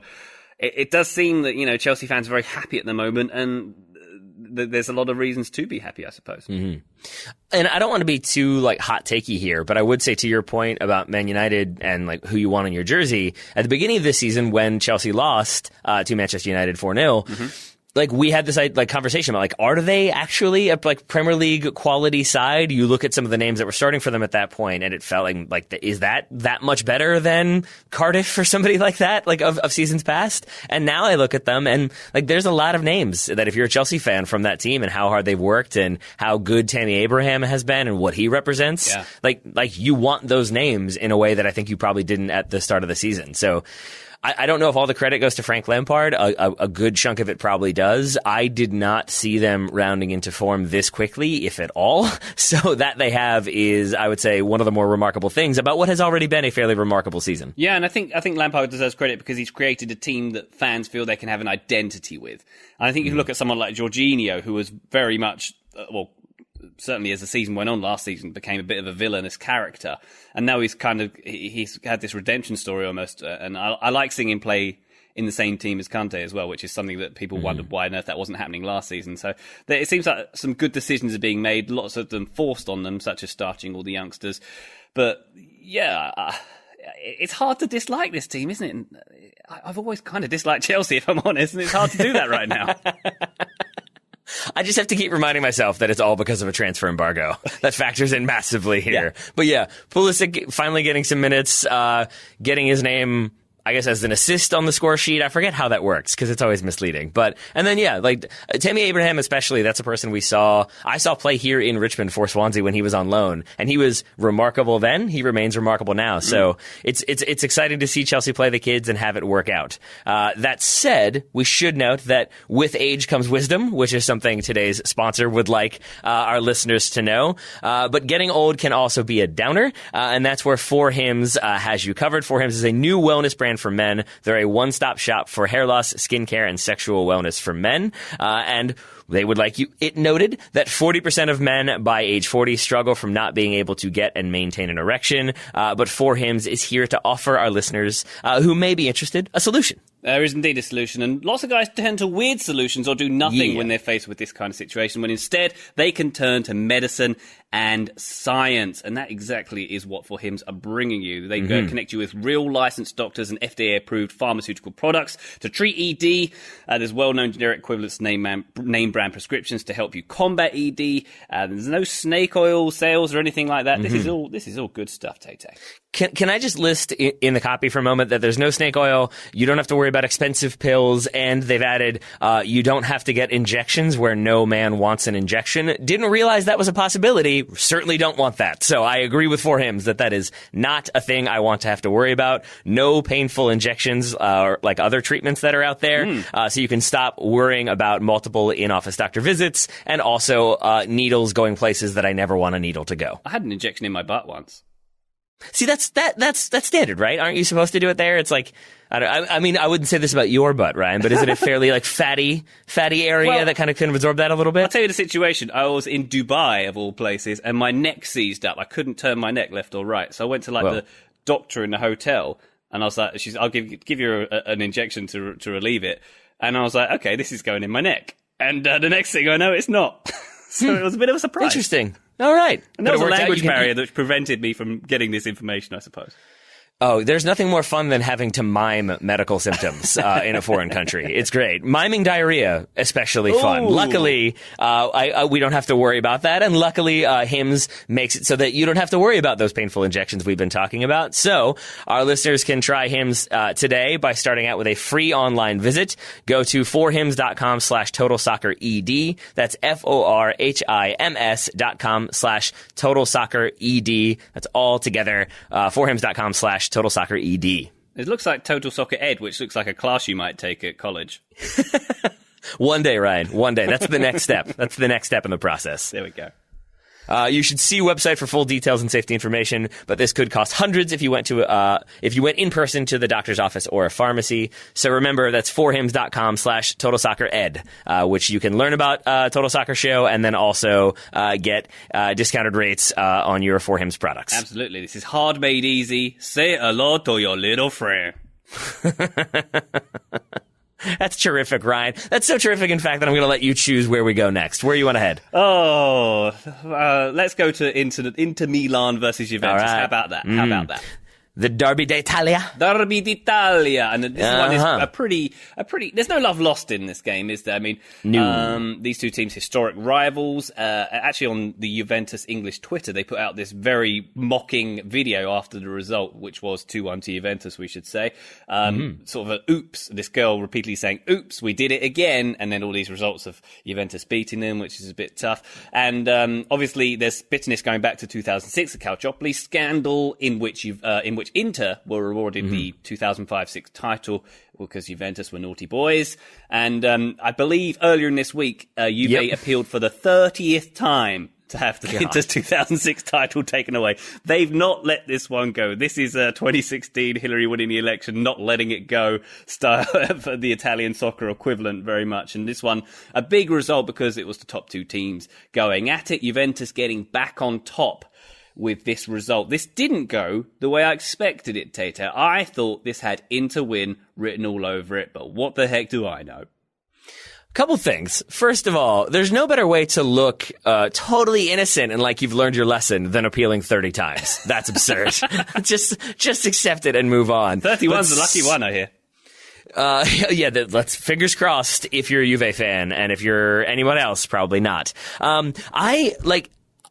it does seem that, Chelsea fans are very happy at the moment, and there's a lot of reasons to be happy, I suppose. Mm-hmm. And I don't want to be too like hot takey here, but I would say to your point about Man United and like who you want on your jersey, at the beginning of this season when Chelsea lost to Manchester United 4-0, like we had this like conversation about like, are they actually a like Premier League quality side? You look at some of the names that were starting for them at that point, and it felt like is that much better than Cardiff for somebody like that, like of seasons past? And now I look at them and like there's a lot of names that if you're a Chelsea fan from that team and how hard they've worked and how good Tammy Abraham has been and what he represents, like you want those names in a way that I think you probably didn't at the start of the season. So I don't know if all the credit goes to Frank Lampard. A good chunk of it probably does. I did not see them rounding into form this quickly, if at all. So that they have is, I would say, one of the more remarkable things about what has already been a fairly remarkable season. Yeah, and I think Lampard deserves credit because he's created a team that fans feel they can have an identity with. And I think if you look at someone like Jorginho, who was very much, certainly as the season went on last season, became a bit of a villainous character. And now he's had this redemption story almost. And I like seeing him play in the same team as Kante as well, which is something that people wondered why on earth that wasn't happening last season. So it seems like some good decisions are being made, lots of them forced on them, such as starting all the youngsters. But yeah, it's hard to dislike this team, isn't it? And I've always kind of disliked Chelsea, if I'm honest, and it's hard to do that right now. I just have to keep reminding myself that it's all because of a transfer embargo. That factors in massively here. Yeah. But yeah, Pulisic finally getting some minutes, getting his name, I guess, as an assist on the score sheet. I forget how that works because it's always misleading. And then, yeah, like Tammy Abraham especially, that's a person I saw play here in Richmond for Swansea when he was on loan. And he was remarkable then. He remains remarkable now. So it's exciting to see Chelsea play the kids and have it work out. That said, we should note that with age comes wisdom, which is something today's sponsor would like our listeners to know. But getting old can also be a downer. And that's where Four Hims has you covered. Four Hims is a new wellness brand for men. They're a one-stop shop for hair loss, skincare, and sexual wellness for men. And they would like it noted that 40% of men by age 40 struggle from not being able to get and maintain an erection. But Four Hims is here to offer our listeners who may be interested a solution. There is indeed a solution, and lots of guys tend to weird solutions or do nothing when they're faced with this kind of situation, when instead they can turn to medicine and science, and that exactly is what Four Hims are bringing you. They connect you with real licensed doctors and FDA-approved pharmaceutical products to treat ED. There's well-known generic equivalents, name brand prescriptions to help you combat ED. There's no snake oil sales or anything like that. This is all good stuff, Tay-Tay. Can I just list in the copy for a moment that there's no snake oil, you don't have to worry about expensive pills, and they've added you don't have to get injections where no man wants an injection. Didn't realize that was a possibility. Certainly don't want that. So I agree with Four Hims that is not a thing I want to have to worry about. No painful injections like other treatments that are out there. So you can stop worrying about multiple in-office doctor visits and also needles going places that I never want a needle to go. I had an injection in my butt once. See, that's standard, right? Aren't you supposed to do it there? It's like, I mean, I wouldn't say this about your butt, Ryan, but is it a fairly like fatty area that kind of can absorb that a little bit? I'll tell you the situation. I was in Dubai, of all places, and my neck seized up. I couldn't turn my neck left or right. So I went to the doctor in the hotel, and I was like, I'll give you an injection to relieve it. And I was like, okay, this is going in my neck. And the next thing I know, it's not. So it was a bit of a surprise. Interesting. All right. And there was a language barrier that prevented me from getting this information, I suppose. Oh, there's nothing more fun than having to mime medical symptoms in a foreign country. It's great. Miming diarrhea, especially fun. Ooh. Luckily, we don't have to worry about that. And luckily, Hims makes it so that you don't have to worry about those painful injections we've been talking about. So our listeners can try Hims today by starting out with a free online visit. Go to forhims.com/totalsoccered. That's forhims.com/totalsoccered. That's all together. Forhims.com/totalsoccered. It looks like Total Soccer Ed, which looks like a class you might take at college. One day, Ryan. One day. That's the next step. That's the next step in the process. There we go. You should see website for full details and safety information, but this could cost hundreds if you went in person to the doctor's office or a pharmacy. So remember, that's forhims.com/totalsoccered, which you can learn about Total Soccer Show and then also get discounted rates on your Four Hims products. Absolutely. This is hard made easy. Say hello to your little friend. That's terrific, Ryan. That's so terrific, in fact, that I'm going to let you choose where we go next. Where you want to head? Let's go to Inter Milan versus Juventus. Right. How about that? The Derby d'Italia. Derby d'Italia. And this one is a pretty, there's no love lost in this game, is there? I mean, these two teams, historic rivals. Actually on the Juventus English Twitter, they put out this very mocking video after the result, which was 2-1 to Juventus, we should say. Sort of a oops, this girl repeatedly saying, oops, we did it again. And then all these results of Juventus beating them, which is a bit tough. And, obviously there's bitterness going back to 2006, the Calciopoli scandal, in which Inter were awarded the 2005-06 title because Juventus were naughty boys. And I believe earlier in this week, Juve appealed for the 30th time to have the Inter's 2006 title taken away. They've not let this one go. This is 2016 Hillary winning the election, not letting it go style for the Italian soccer equivalent very much. And this one, a big result because it was the top two teams going at it. Juventus getting back on top with this result. This didn't go the way I expected it, Tete. I thought this had Inter win written all over it, but what the heck do I know? Couple things. First of all, there's no better way to look totally innocent and like you've learned your lesson than appealing 30 times. That's absurd. just accept it and move on. 31's the lucky one, I hear. Let's fingers crossed if you're a Juve fan, and if you're anyone else, probably not.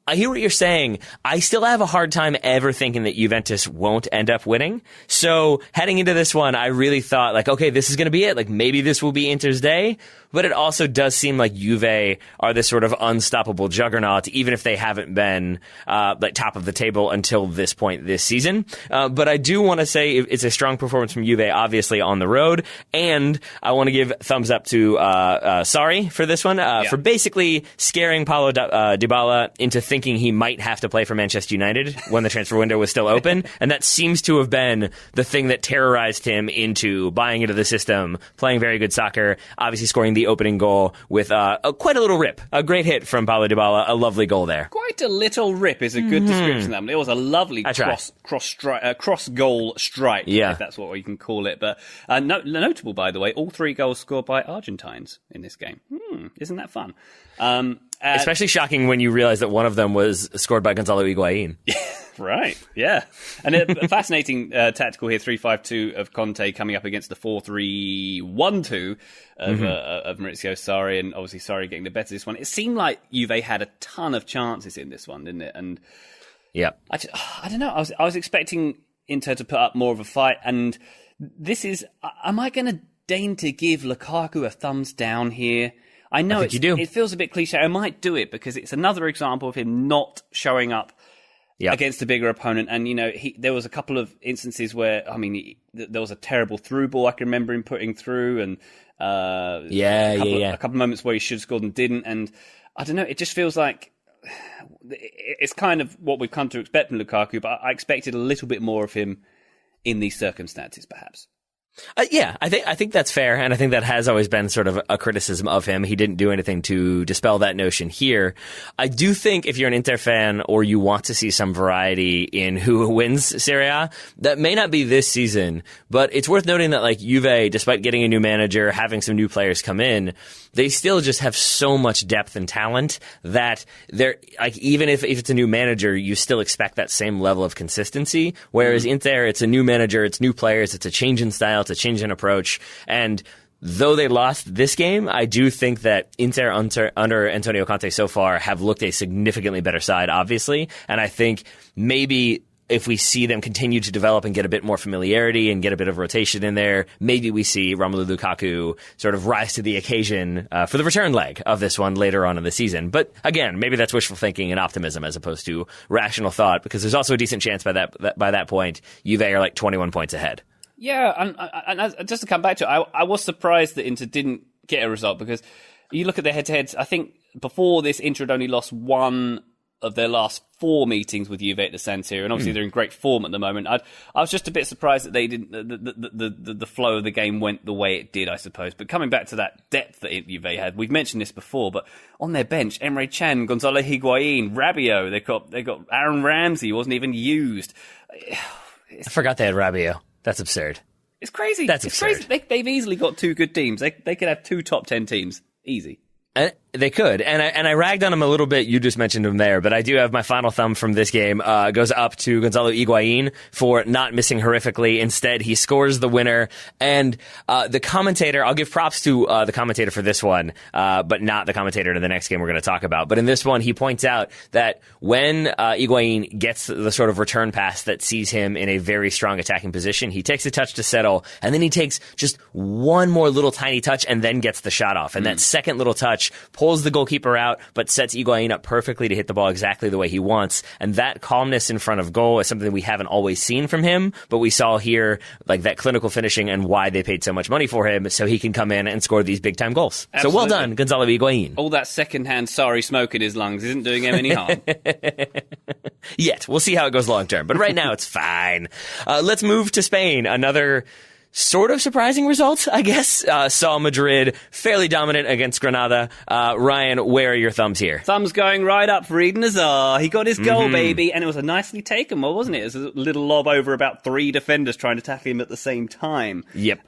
I hear what you're saying. I still have a hard time ever thinking that Juventus won't end up winning. So heading into this one, I really thought like, okay, this is going to be it. Like maybe this will be Inter's day. But it also does seem like Juve are this sort of unstoppable juggernaut, even if they haven't been like top of the table until this point this season. But I do want to say it's a strong performance from Juve, obviously on the road, and I want to give thumbs up to Sarri for this one for basically scaring Paulo Dybala into thinking he might have to play for Manchester United when the transfer window was still open, and that seems to have been the thing that terrorized him into buying into the system, playing very good soccer, obviously scoring the opening goal with quite a little rip. A great hit from Paulo Dybala, a lovely goal there. Quite a little rip is a good description of that. It was a lovely cross goal strike, if that's what you can call it. But notable, by the way, all three goals scored by Argentines in this game. Isn't that fun? Especially shocking when you realize that one of them was scored by Gonzalo Higuain. Right, yeah. And a fascinating tactical here, 3-5-2 of Conte coming up against the 4-3-1-2 of Maurizio Sarri, and obviously Sarri getting the better of this one. It seemed like Juve had a ton of chances in this one, didn't it? And I don't know, I was expecting Inter to put up more of a fight, and this is, am I going to deign to give Lukaku a thumbs down here? I know it feels a bit cliche. I might do it because it's another example of him not showing up against a bigger opponent. And, you know, there was a couple of instances where, I mean, there was a terrible through ball I can remember him putting through, and a couple of moments where he should have scored and didn't. And I don't know, it just feels like it's kind of what we've come to expect from Lukaku, but I expected a little bit more of him in these circumstances, perhaps. I think that's fair, and I think that has always been sort of a criticism of him. He didn't do anything to dispel that notion here. I do think if you're an Inter fan or you want to see some variety in who wins Serie A, that may not be this season, but it's worth noting that like Juve, despite getting a new manager, having some new players come in, they still just have so much depth and talent that they're like, even if it's a new manager, you still expect that same level of consistency. Whereas Inter, it's a new manager, it's new players, it's a change in style, it's a change in approach. And though they lost this game, I do think that Inter under Antonio Conte so far have looked a significantly better side, obviously. And I think maybe if we see them continue to develop and get a bit more familiarity and get a bit of rotation in there, maybe we see Romelu Lukaku sort of rise to the occasion for the return leg of this one later on in the season. But again, maybe that's wishful thinking and optimism as opposed to rational thought, because there's also a decent chance by that point, Juve are like 21 points ahead. Yeah, and just to come back to it, I was surprised that Inter didn't get a result, because you look at their head-to-heads, I think before this, Inter had only lost one of their last 4 meetings with Juve at the San Siro, and obviously they're in great form at the moment. I was just a bit surprised that they didn't, the flow of the game went the way it did, I suppose. But coming back to that depth that Juve had, we've mentioned this before, but on their bench, Emre Can, Gonzalo Higuain, Rabiot, they got Aaron Ramsey, wasn't even used. I forgot they had Rabiot. That's absurd. It's crazy. That's absurd. Crazy. They've easily got 2 good teams. They could have 2 top 10 teams. Easy. They could, and I ragged on him a little bit. You just mentioned him there, but I do have my final thumb from this game goes up to Gonzalo Higuain for not missing horrifically. Instead, he scores the winner, and the commentator. I'll give props to the commentator for this one, but not the commentator to the next game we're going to talk about. But in this one, he points out that when Higuain gets the sort of return pass that sees him in a very strong attacking position, he takes a touch to settle, and then he takes just one more little tiny touch and then gets the shot off. And that second little touch pulls the goalkeeper out, but sets Higuain up perfectly to hit the ball exactly the way he wants. And that calmness in front of goal is something we haven't always seen from him, but we saw here, like that clinical finishing and why they paid so much money for him, so he can come in and score these big time goals. Absolutely. So well done, Gonzalo Higuain. All that secondhand sorry smoke in his lungs isn't doing him any harm. Yet. We'll see how it goes long term. But right now, it's fine. Let's move to Spain. Another sort of surprising result, I guess. Saw Madrid fairly dominant against Granada. Ryan, where are your thumbs here? Thumbs going right up for Eden Hazard. He got his goal, baby, and it was a nicely taken one, wasn't it? It was a little lob over about 3 defenders trying to tackle him at the same time. Yep.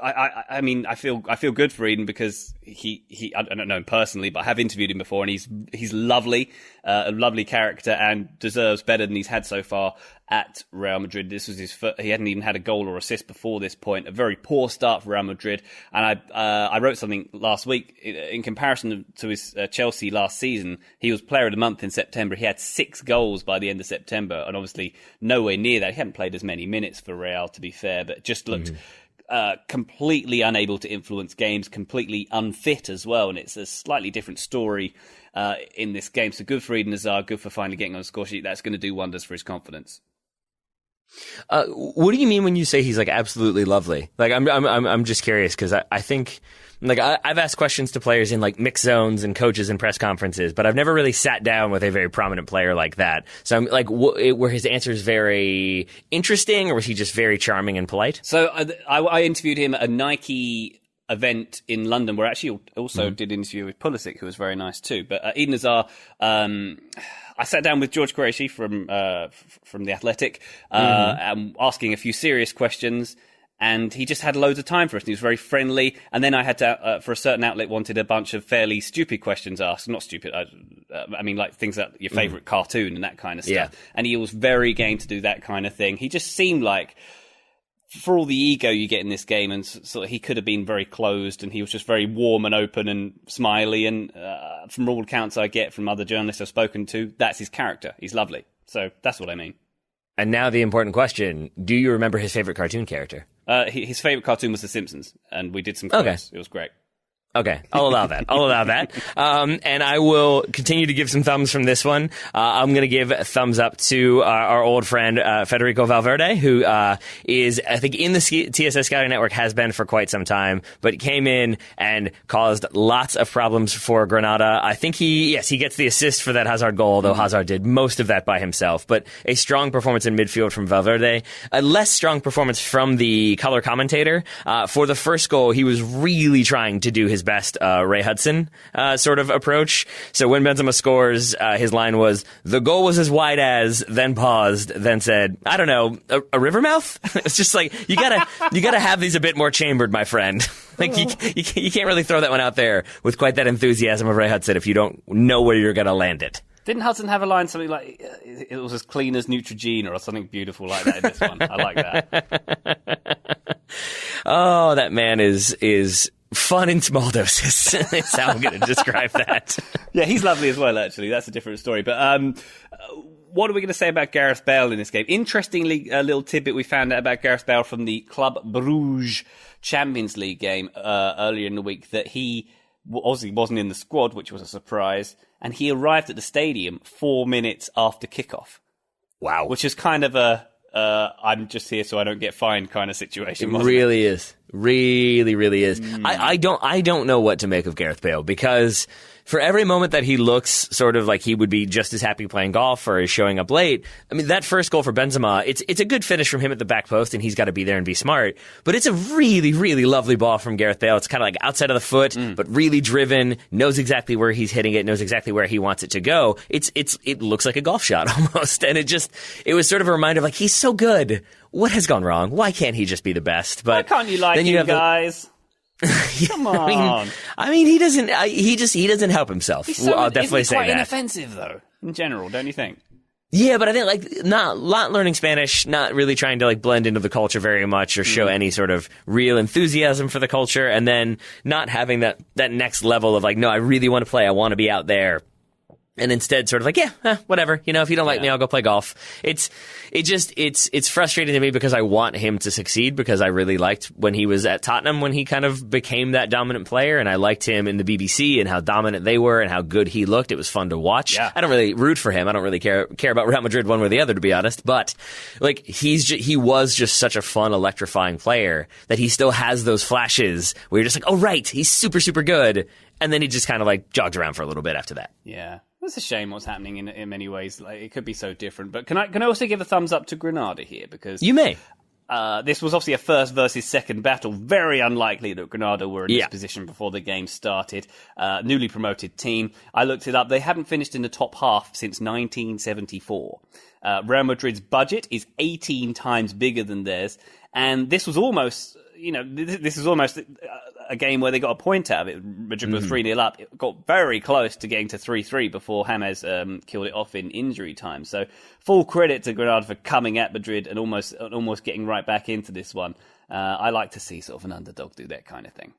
I mean, I feel good for Eden because he I don't know him personally, but I have interviewed him before, and he's lovely, a lovely character, and deserves better than he's had so far at Real Madrid. This was his first, he hadn't even had a goal or assist before this point. A very poor start for Real Madrid, and I wrote something last week in comparison to his Chelsea last season. He was Player of the Month in September. He had 6 goals by the end of September, and obviously nowhere near that. He hadn't played as many minutes for Real, to be fair, but just looked completely unable to influence games, completely unfit as well, and it's a slightly different story in this game. So good for Eden Hazard, good for finally getting on the score sheet. That's going to do wonders for his confidence. What do you mean when you say he's like absolutely lovely? Like I'm just curious because I think like I've asked questions to players in like mixed zones and coaches and press conferences, but I've never really sat down with a very prominent player like that. So I'm like, were his answers very interesting, or was he just very charming and polite? So I interviewed him at a Nike event in London, where I actually also did an interview with Pulisic, who was very nice too. But Eden Hazard, I sat down with George Qureshi from The Athletic, asking a few serious questions, and he just had loads of time for us, and he was very friendly. And then I had to, for a certain outlet, wanted a bunch of fairly stupid questions asked. Not stupid, I mean like things like your favourite cartoon and that kind of stuff. Yeah. And he was very game to do that kind of thing. He just seemed like, for all the ego you get in this game, and so he could have been very closed, and he was just very warm and open and smiley. And from all accounts I get from other journalists I've spoken to, that's his character. He's lovely. So that's what I mean. And now the important question: do you remember his favorite cartoon character? His favorite cartoon was The Simpsons, and we did some quiz. Okay. It was great. Okay, I'll allow that. And I will continue to give some thumbs from this one. I'm going to give a thumbs up to our old friend Federico Valverde, who is, I think, in the TSS Scouting Network, has been for quite some time, but came in and caused lots of problems for Granada. I think he gets the assist for that Hazard goal, though Hazard did most of that by himself. But a strong performance in midfield from Valverde. A less strong performance from the color commentator. For the first goal, he was really trying to do his best Ray Hudson sort of approach. So when Benzema scores, his line was, "The goal was as wide as," then paused, then said, "I don't know, a river mouth?" It's just like, you gotta have these a bit more chambered, my friend. Like you can't really throw that one out there with quite that enthusiasm of Ray Hudson if you don't know where you're gonna land it. Didn't Hudson have a line something like, "It was as clean as Neutrogena," or something beautiful like that in this one? I like that. Oh, that man is fun in small doses. That's how I'm going to describe that. Yeah, he's lovely as well, actually. That's a different story. But what are we going to say about Gareth Bale in this game? Interestingly, a little tidbit we found out about Gareth Bale from the Club Bruges Champions League game earlier in the week, that he obviously wasn't in the squad, which was a surprise, and he arrived at the stadium 4 minutes after kickoff. Wow. Which is kind of a I'm just here so I don't get fined kind of situation. It really is. Really, really is. I don't know what to make of Gareth Bale, because for every moment that he looks sort of like he would be just as happy playing golf or is showing up late, I mean, that first goal for Benzema, it's a good finish from him at the back post, and he's got to be there and be smart. But it's a really, really lovely ball from Gareth Bale. It's kind of like outside of the foot, but really driven, knows exactly where he's hitting it, knows exactly where he wants it to go. It looks like a golf shot almost. And it was sort of a reminder of like, he's so good. What has gone wrong? Why can't he just be the best? But why can't you like him, guys? Come on. I mean, he doesn't. He doesn't help himself. I'll definitely say that. Quite inoffensive, though, in general, don't you think? Yeah, but I think not learning Spanish, not really trying to blend into the culture very much or show any sort of real enthusiasm for the culture, and then not having that next level of no, I really want to play, I want to be out there. And instead sort of whatever, if you don't like me, I'll go play golf. It's frustrating to me because I want him to succeed, because I really liked when he was at Tottenham, when he kind of became that dominant player, and I liked him in the BBC and how dominant they were and how good he looked. It was fun to watch. Yeah. I don't really root for him. I don't really care about Real Madrid one way or the other, to be honest. But he was just such a fun, electrifying player that he still has those flashes where you're just oh right, he's super, super good. And then he just kind of jogs around for a little bit after that. Yeah. It's a shame what's happening in many ways. It could be so different. But can I also give a thumbs up to Granada here? Because you may. This was obviously a first versus second battle. Very unlikely that Granada were in this position before the game started. Newly promoted team. I looked it up. They haven't finished in the top half since 1974. Real Madrid's budget is 18 times bigger than theirs. And this was almost... this is almost a game where they got a point out of it. Madrid was 3-0 up. It got very close to getting to 3-3 before James killed it off in injury time. So full credit to Granada for coming at Madrid and almost getting right back into this one. I like to see sort of an underdog do that kind of thing.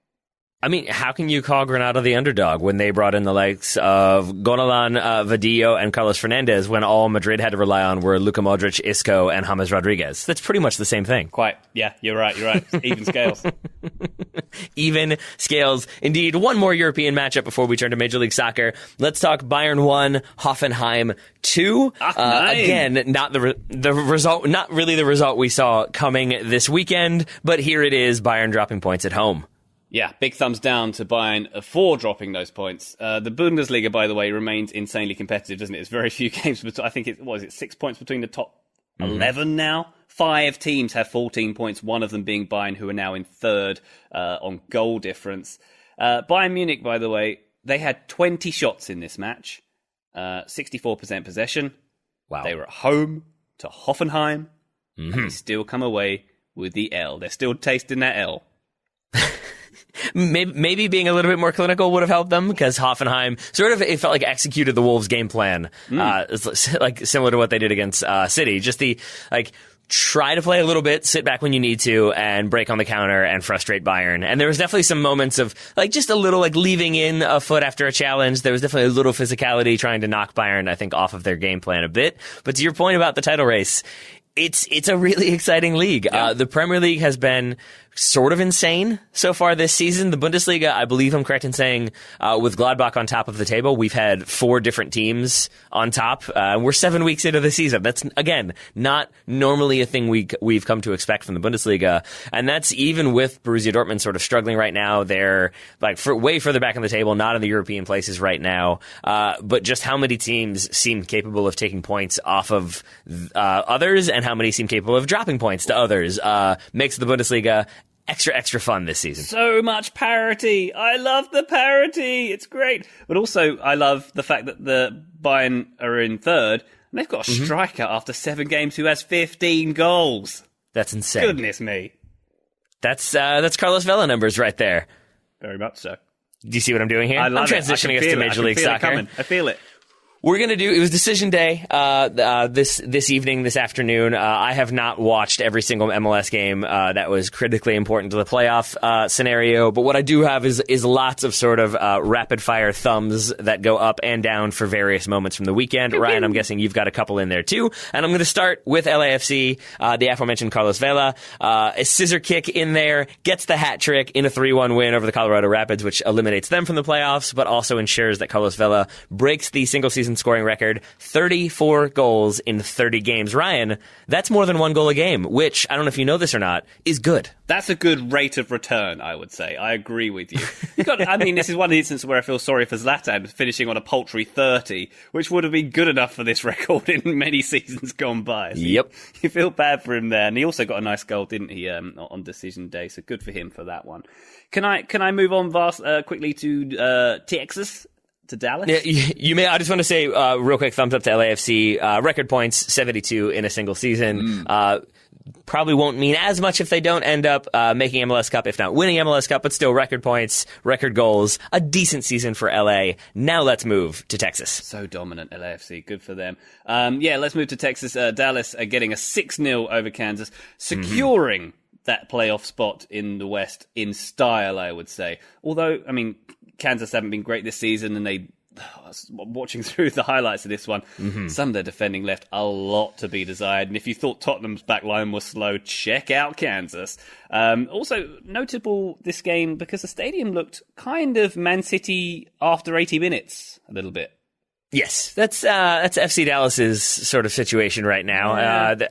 I mean, how can you call Granada the underdog when they brought in the likes of Gonzalo Vadillo and Carlos Fernandez, when all Madrid had to rely on were Luka Modric, Isco, and James Rodriguez? That's pretty much the same thing. Quite. Yeah, you're right. Even scales. Even scales. Indeed. One more European matchup before we turn to Major League Soccer. Let's talk Bayern 1, Hoffenheim 2. Again, not the result, not really the result we saw coming this weekend, but here it is, Bayern dropping points at home. Yeah, big thumbs down to Bayern for dropping those points. The Bundesliga, by the way, remains insanely competitive, doesn't it? It's very few games, but I think it's 6 points between the top 11 now? 5 teams have 14 points, one of them being Bayern, who are now in third on goal difference. Bayern Munich, by the way, they had 20 shots in this match, 64% possession. Wow. They were at home to Hoffenheim, and they still come away with the L. They're still tasting that L. Maybe being a little bit more clinical would have helped them, because Hoffenheim it felt like executed the Wolves' game plan, similar to what they did against City. Just try to play a little bit, sit back when you need to, and break on the counter and frustrate Bayern. And there was definitely some moments of just a little leaving in a foot after a challenge. There was definitely a little physicality trying to knock Bayern, I think, off of their game plan a bit. But to your point about the title race, it's a really exciting league. Yeah. The Premier League has been sort of insane so far this season. The Bundesliga, I believe I'm correct in saying, with Gladbach on top of the table, we've had 4 different teams on top. We're 7 weeks into the season. That's, again, not normally a thing we've come to expect from the Bundesliga. And that's even with Borussia Dortmund sort of struggling right now. They're way further back on the table, not in the European places right now. But just how many teams seem capable of taking points off of others, and how many seem capable of dropping points to others, makes the Bundesliga extra fun this season. So much parity. I love the parity. It's great. But also, I love the fact that the Bayern are in third, and they've got a striker after 7 games who has 15 goals. That's insane. Goodness me. That's Carlos Vela numbers right there. Very much so. Do you see what I'm doing here? I love I'm transitioning us to Major League Soccer. I feel it. We're going to do, it was decision day this evening, this afternoon. I have not watched every single MLS game that was critically important to the playoff scenario, but what I do have is lots of sort of rapid fire thumbs that go up and down for various moments from the weekend. Ryan, I'm guessing you've got a couple in there too. And I'm going to start with LAFC, the aforementioned Carlos Vela. A scissor kick in there, gets the hat trick in a 3-1 win over the Colorado Rapids, which eliminates them from the playoffs, but also ensures that Carlos Vela breaks the single season scoring record, 34 goals in 30 games. Ryan, that's more than 1 goal a game, which, I don't know if you know this or not, is good. That's a good rate of return, I would say. I agree with you. This is one instance where I feel sorry for Zlatan finishing on a paltry 30, which would have been good enough for this record in many seasons gone by. So yep. You feel bad for him there. And he also got a nice goal, didn't he, on decision day, so good for him for that one. Can I move on, Vas, quickly to Texas? To Dallas? Yeah, you may. I just want to say real quick, thumbs up to LAFC. Record points, 72 in a single season. Probably won't mean as much if they don't end up making MLS Cup, if not winning MLS Cup, but still record points, record goals, a decent season for LA. Now let's move to Texas. So dominant, LAFC. Good for them. Let's move to Texas. Dallas are getting a 6-0 over Kansas, securing that playoff spot in the West in style, I would say. Although, I mean, Kansas haven't been great this season, and watching through the highlights of this one, some of their defending left a lot to be desired. And if you thought Tottenham's back line was slow, check out Kansas. Also notable this game because the stadium looked kind of Man City after 80 minutes a little bit. Yes, that's FC Dallas's sort of situation right now. Yeah.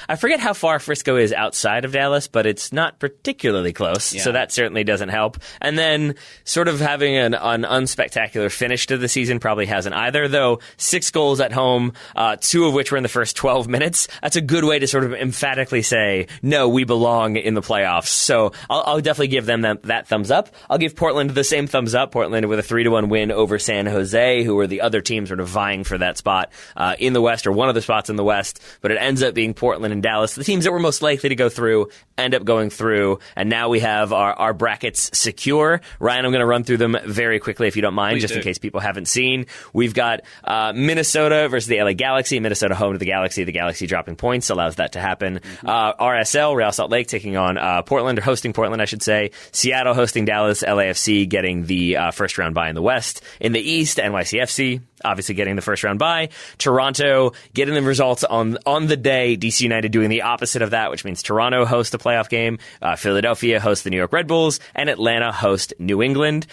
I forget how far Frisco is outside of Dallas, but it's not particularly close, so that certainly doesn't help. And then sort of having an unspectacular finish to the season probably hasn't either, though 6 goals at home, 2 of which were in the first 12 minutes. That's a good way to sort of emphatically say, no, we belong in the playoffs. So I'll definitely give them that thumbs up. I'll give Portland the same thumbs up. Portland with a 3-1 win over San Jose, who were the other teams sort of vying for that spot in the West, or one of the spots in the West, but it ends up being Portland and Dallas. The teams that were most likely to go through end up going through, and now we have our brackets secure. Ryan, I'm going to run through them very quickly if you don't mind, in case people haven't seen. We've got Minnesota versus the LA Galaxy. Minnesota home to the Galaxy dropping points allows that to happen. RSL, Real Salt Lake taking on Portland, or hosting Portland, I should say. Seattle hosting Dallas, LAFC getting the first round bye in the West. In the East, NYCFC obviously getting the first round bye. Toronto getting the results on the day. DC United doing the opposite of that, which means Toronto hosts the playoff game. Philadelphia hosts the New York Red Bulls, and Atlanta host New England.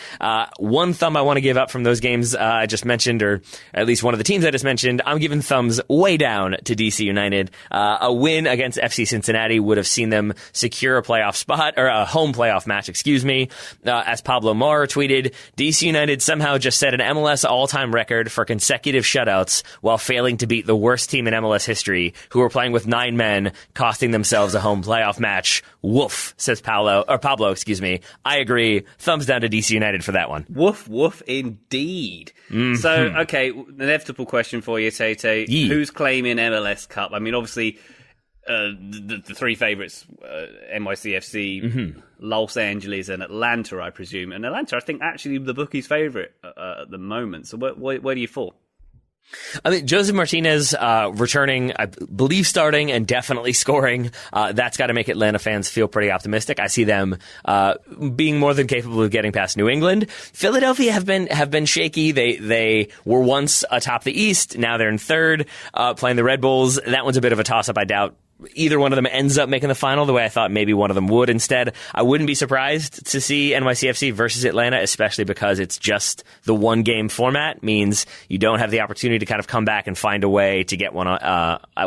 One thumb I want to give up from those games I just mentioned, or at least one of the teams I just mentioned. I'm giving thumbs way down to DC United. A win against FC Cincinnati would have seen them secure a playoff spot, or a home playoff match, excuse me. As Pablo Maurer tweeted, DC United somehow just set an MLS all-time record for consecutive shutouts while failing to beat the worst team in MLS history, who were playing with 9 men, costing themselves a home playoff match. Woof, says Pablo, excuse me. I agree. Thumbs down to DC United for that one. Woof, woof, indeed. So, okay, inevitable question for you, Tate. Who's claiming MLS Cup? I mean, obviously, the 3 favourites, NYCFC, Los Angeles, and Atlanta, I presume. And Atlanta, I think, actually the bookies' favourite at the moment. So where do you fall? I mean, Joseph Martinez returning, I believe starting and definitely scoring. That's got to make Atlanta fans feel pretty optimistic. I see them being more than capable of getting past New England. Philadelphia have been shaky. They were once atop the East. Now they're in third, playing the Red Bulls. That one's a bit of a toss-up. I doubt either one of them ends up making the final the way I thought maybe one of them would instead. I wouldn't be surprised to see NYCFC versus Atlanta, especially because it's just the one-game format, means you don't have the opportunity to kind of come back and find a way to get one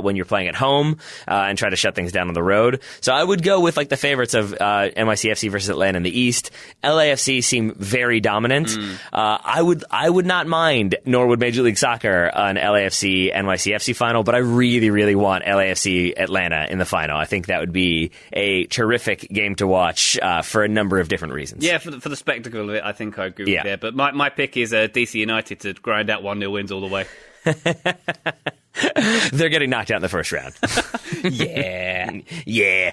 when you're playing at home and try to shut things down on the road. So I would go with like the favorites of NYCFC versus Atlanta in the East. LAFC seem very dominant. I would not mind, nor would Major League Soccer, an LAFC NYCFC final, but I really, really want LAFC Atlanta in the final. I think that would be a terrific game to watch for a number of different reasons. Yeah, for the spectacle of it, I think I agree with you there. But my pick is DC United to grind out 1-0 wins all the way. They're getting knocked out in the first round. Yeah.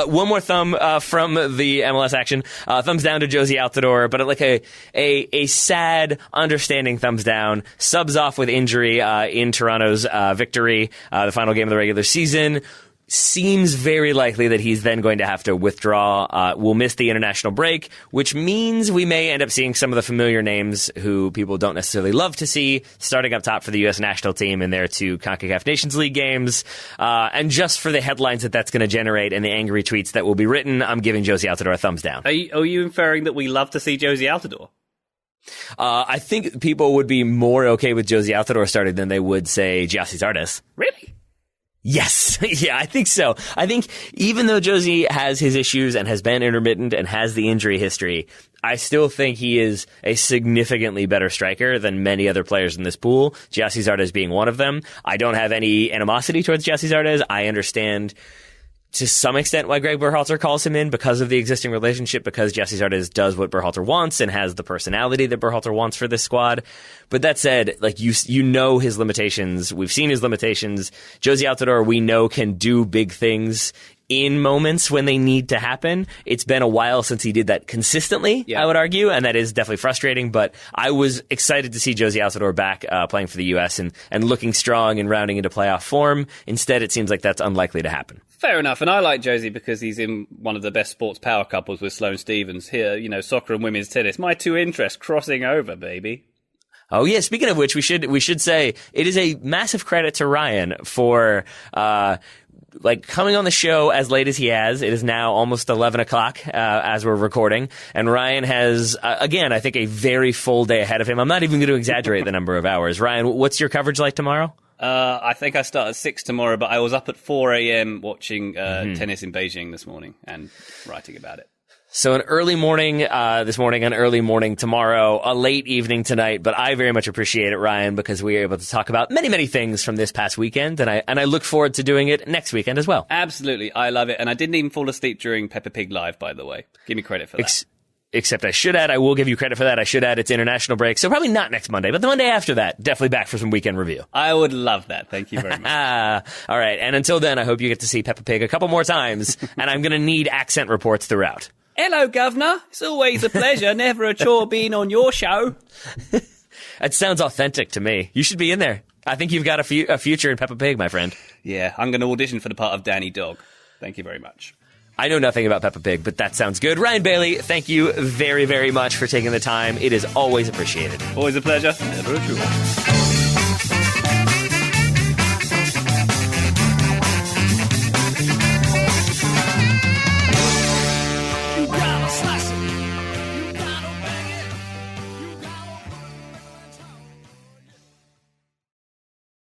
One more thumb from the MLS action. Thumbs down to Josie Altidore, but like a sad, understanding thumbs down. Subs off with injury in Toronto's victory, the final game of the regular season. Seems very likely that he's then going to have to withdraw. We'll miss the international break, which means we may end up seeing some of the familiar names who people don't necessarily love to see starting up top for the U.S. national team in their 2 CONCACAF Nations League games. And just for the headlines that's going to generate and the angry tweets that will be written, I'm giving Josie Altidore a thumbs down. Are you inferring that we love to see Josie Altidore? I think people would be more okay with Josie Altidore starting than they would, say, Gyasi Zardes. Really? Yes. Yeah, I think so. I think even though Josie has his issues and has been intermittent and has the injury history, I still think he is a significantly better striker than many other players in this pool, Gyasi Zardes being one of them. I don't have any animosity towards Gyasi Zardes. I understand to some extent why Greg Berhalter calls him in, because of the existing relationship, because Jesse Zardes does what Berhalter wants and has the personality that Berhalter wants for this squad. But that said, like you know his limitations. We've seen his limitations. Josie Altidore, we know, can do big things in moments when they need to happen. It's been a while since he did that consistently, I would argue, and that is definitely frustrating. But I was excited to see Josie Altidore back playing for the U.S. and looking strong and rounding into playoff form. Instead, it seems like that's unlikely to happen. Fair enough, and I like Josie because he's in one of the best sports power couples with Sloane Stephens here, soccer and women's tennis. My two interests crossing over, baby. Oh yeah, speaking of which, we should say it is a massive credit to Ryan for coming on the show as late as he has. It is now almost 11 o'clock as we're recording, and Ryan has again, I think, a very full day ahead of him. I'm not even going to exaggerate the number of hours. Ryan, what's your coverage like tomorrow? I think I start at 6 tomorrow, but I was up at 4 a.m. watching tennis in Beijing this morning and writing about it. So an early morning this morning, an early morning tomorrow, a late evening tonight. But I very much appreciate it, Ryan, because we are able to talk about many, many things from this past weekend, and I look forward to doing it next weekend as well. Absolutely, I love it, and I didn't even fall asleep during Peppa Pig Live, by the way. Give me credit for that. Except I will give you credit for that. I should add it's international break, so probably not next Monday, but the Monday after that, definitely back for some weekend review. I would love that. Thank you very much. All right, and until then, I hope you get to see Peppa Pig a couple more times, and I'm going to need accent reports throughout. Hello, Governor. It's always a pleasure. Never a chore being on your show. That sounds authentic to me. You should be in there. I think you've got a future in Peppa Pig, my friend. Yeah, I'm going to audition for the part of Danny Dog. Thank you very much. I know nothing about Peppa Pig, but that sounds good. Ryan Bailey, thank you very, very much for taking the time. It is always appreciated. Always a pleasure. Never a chore.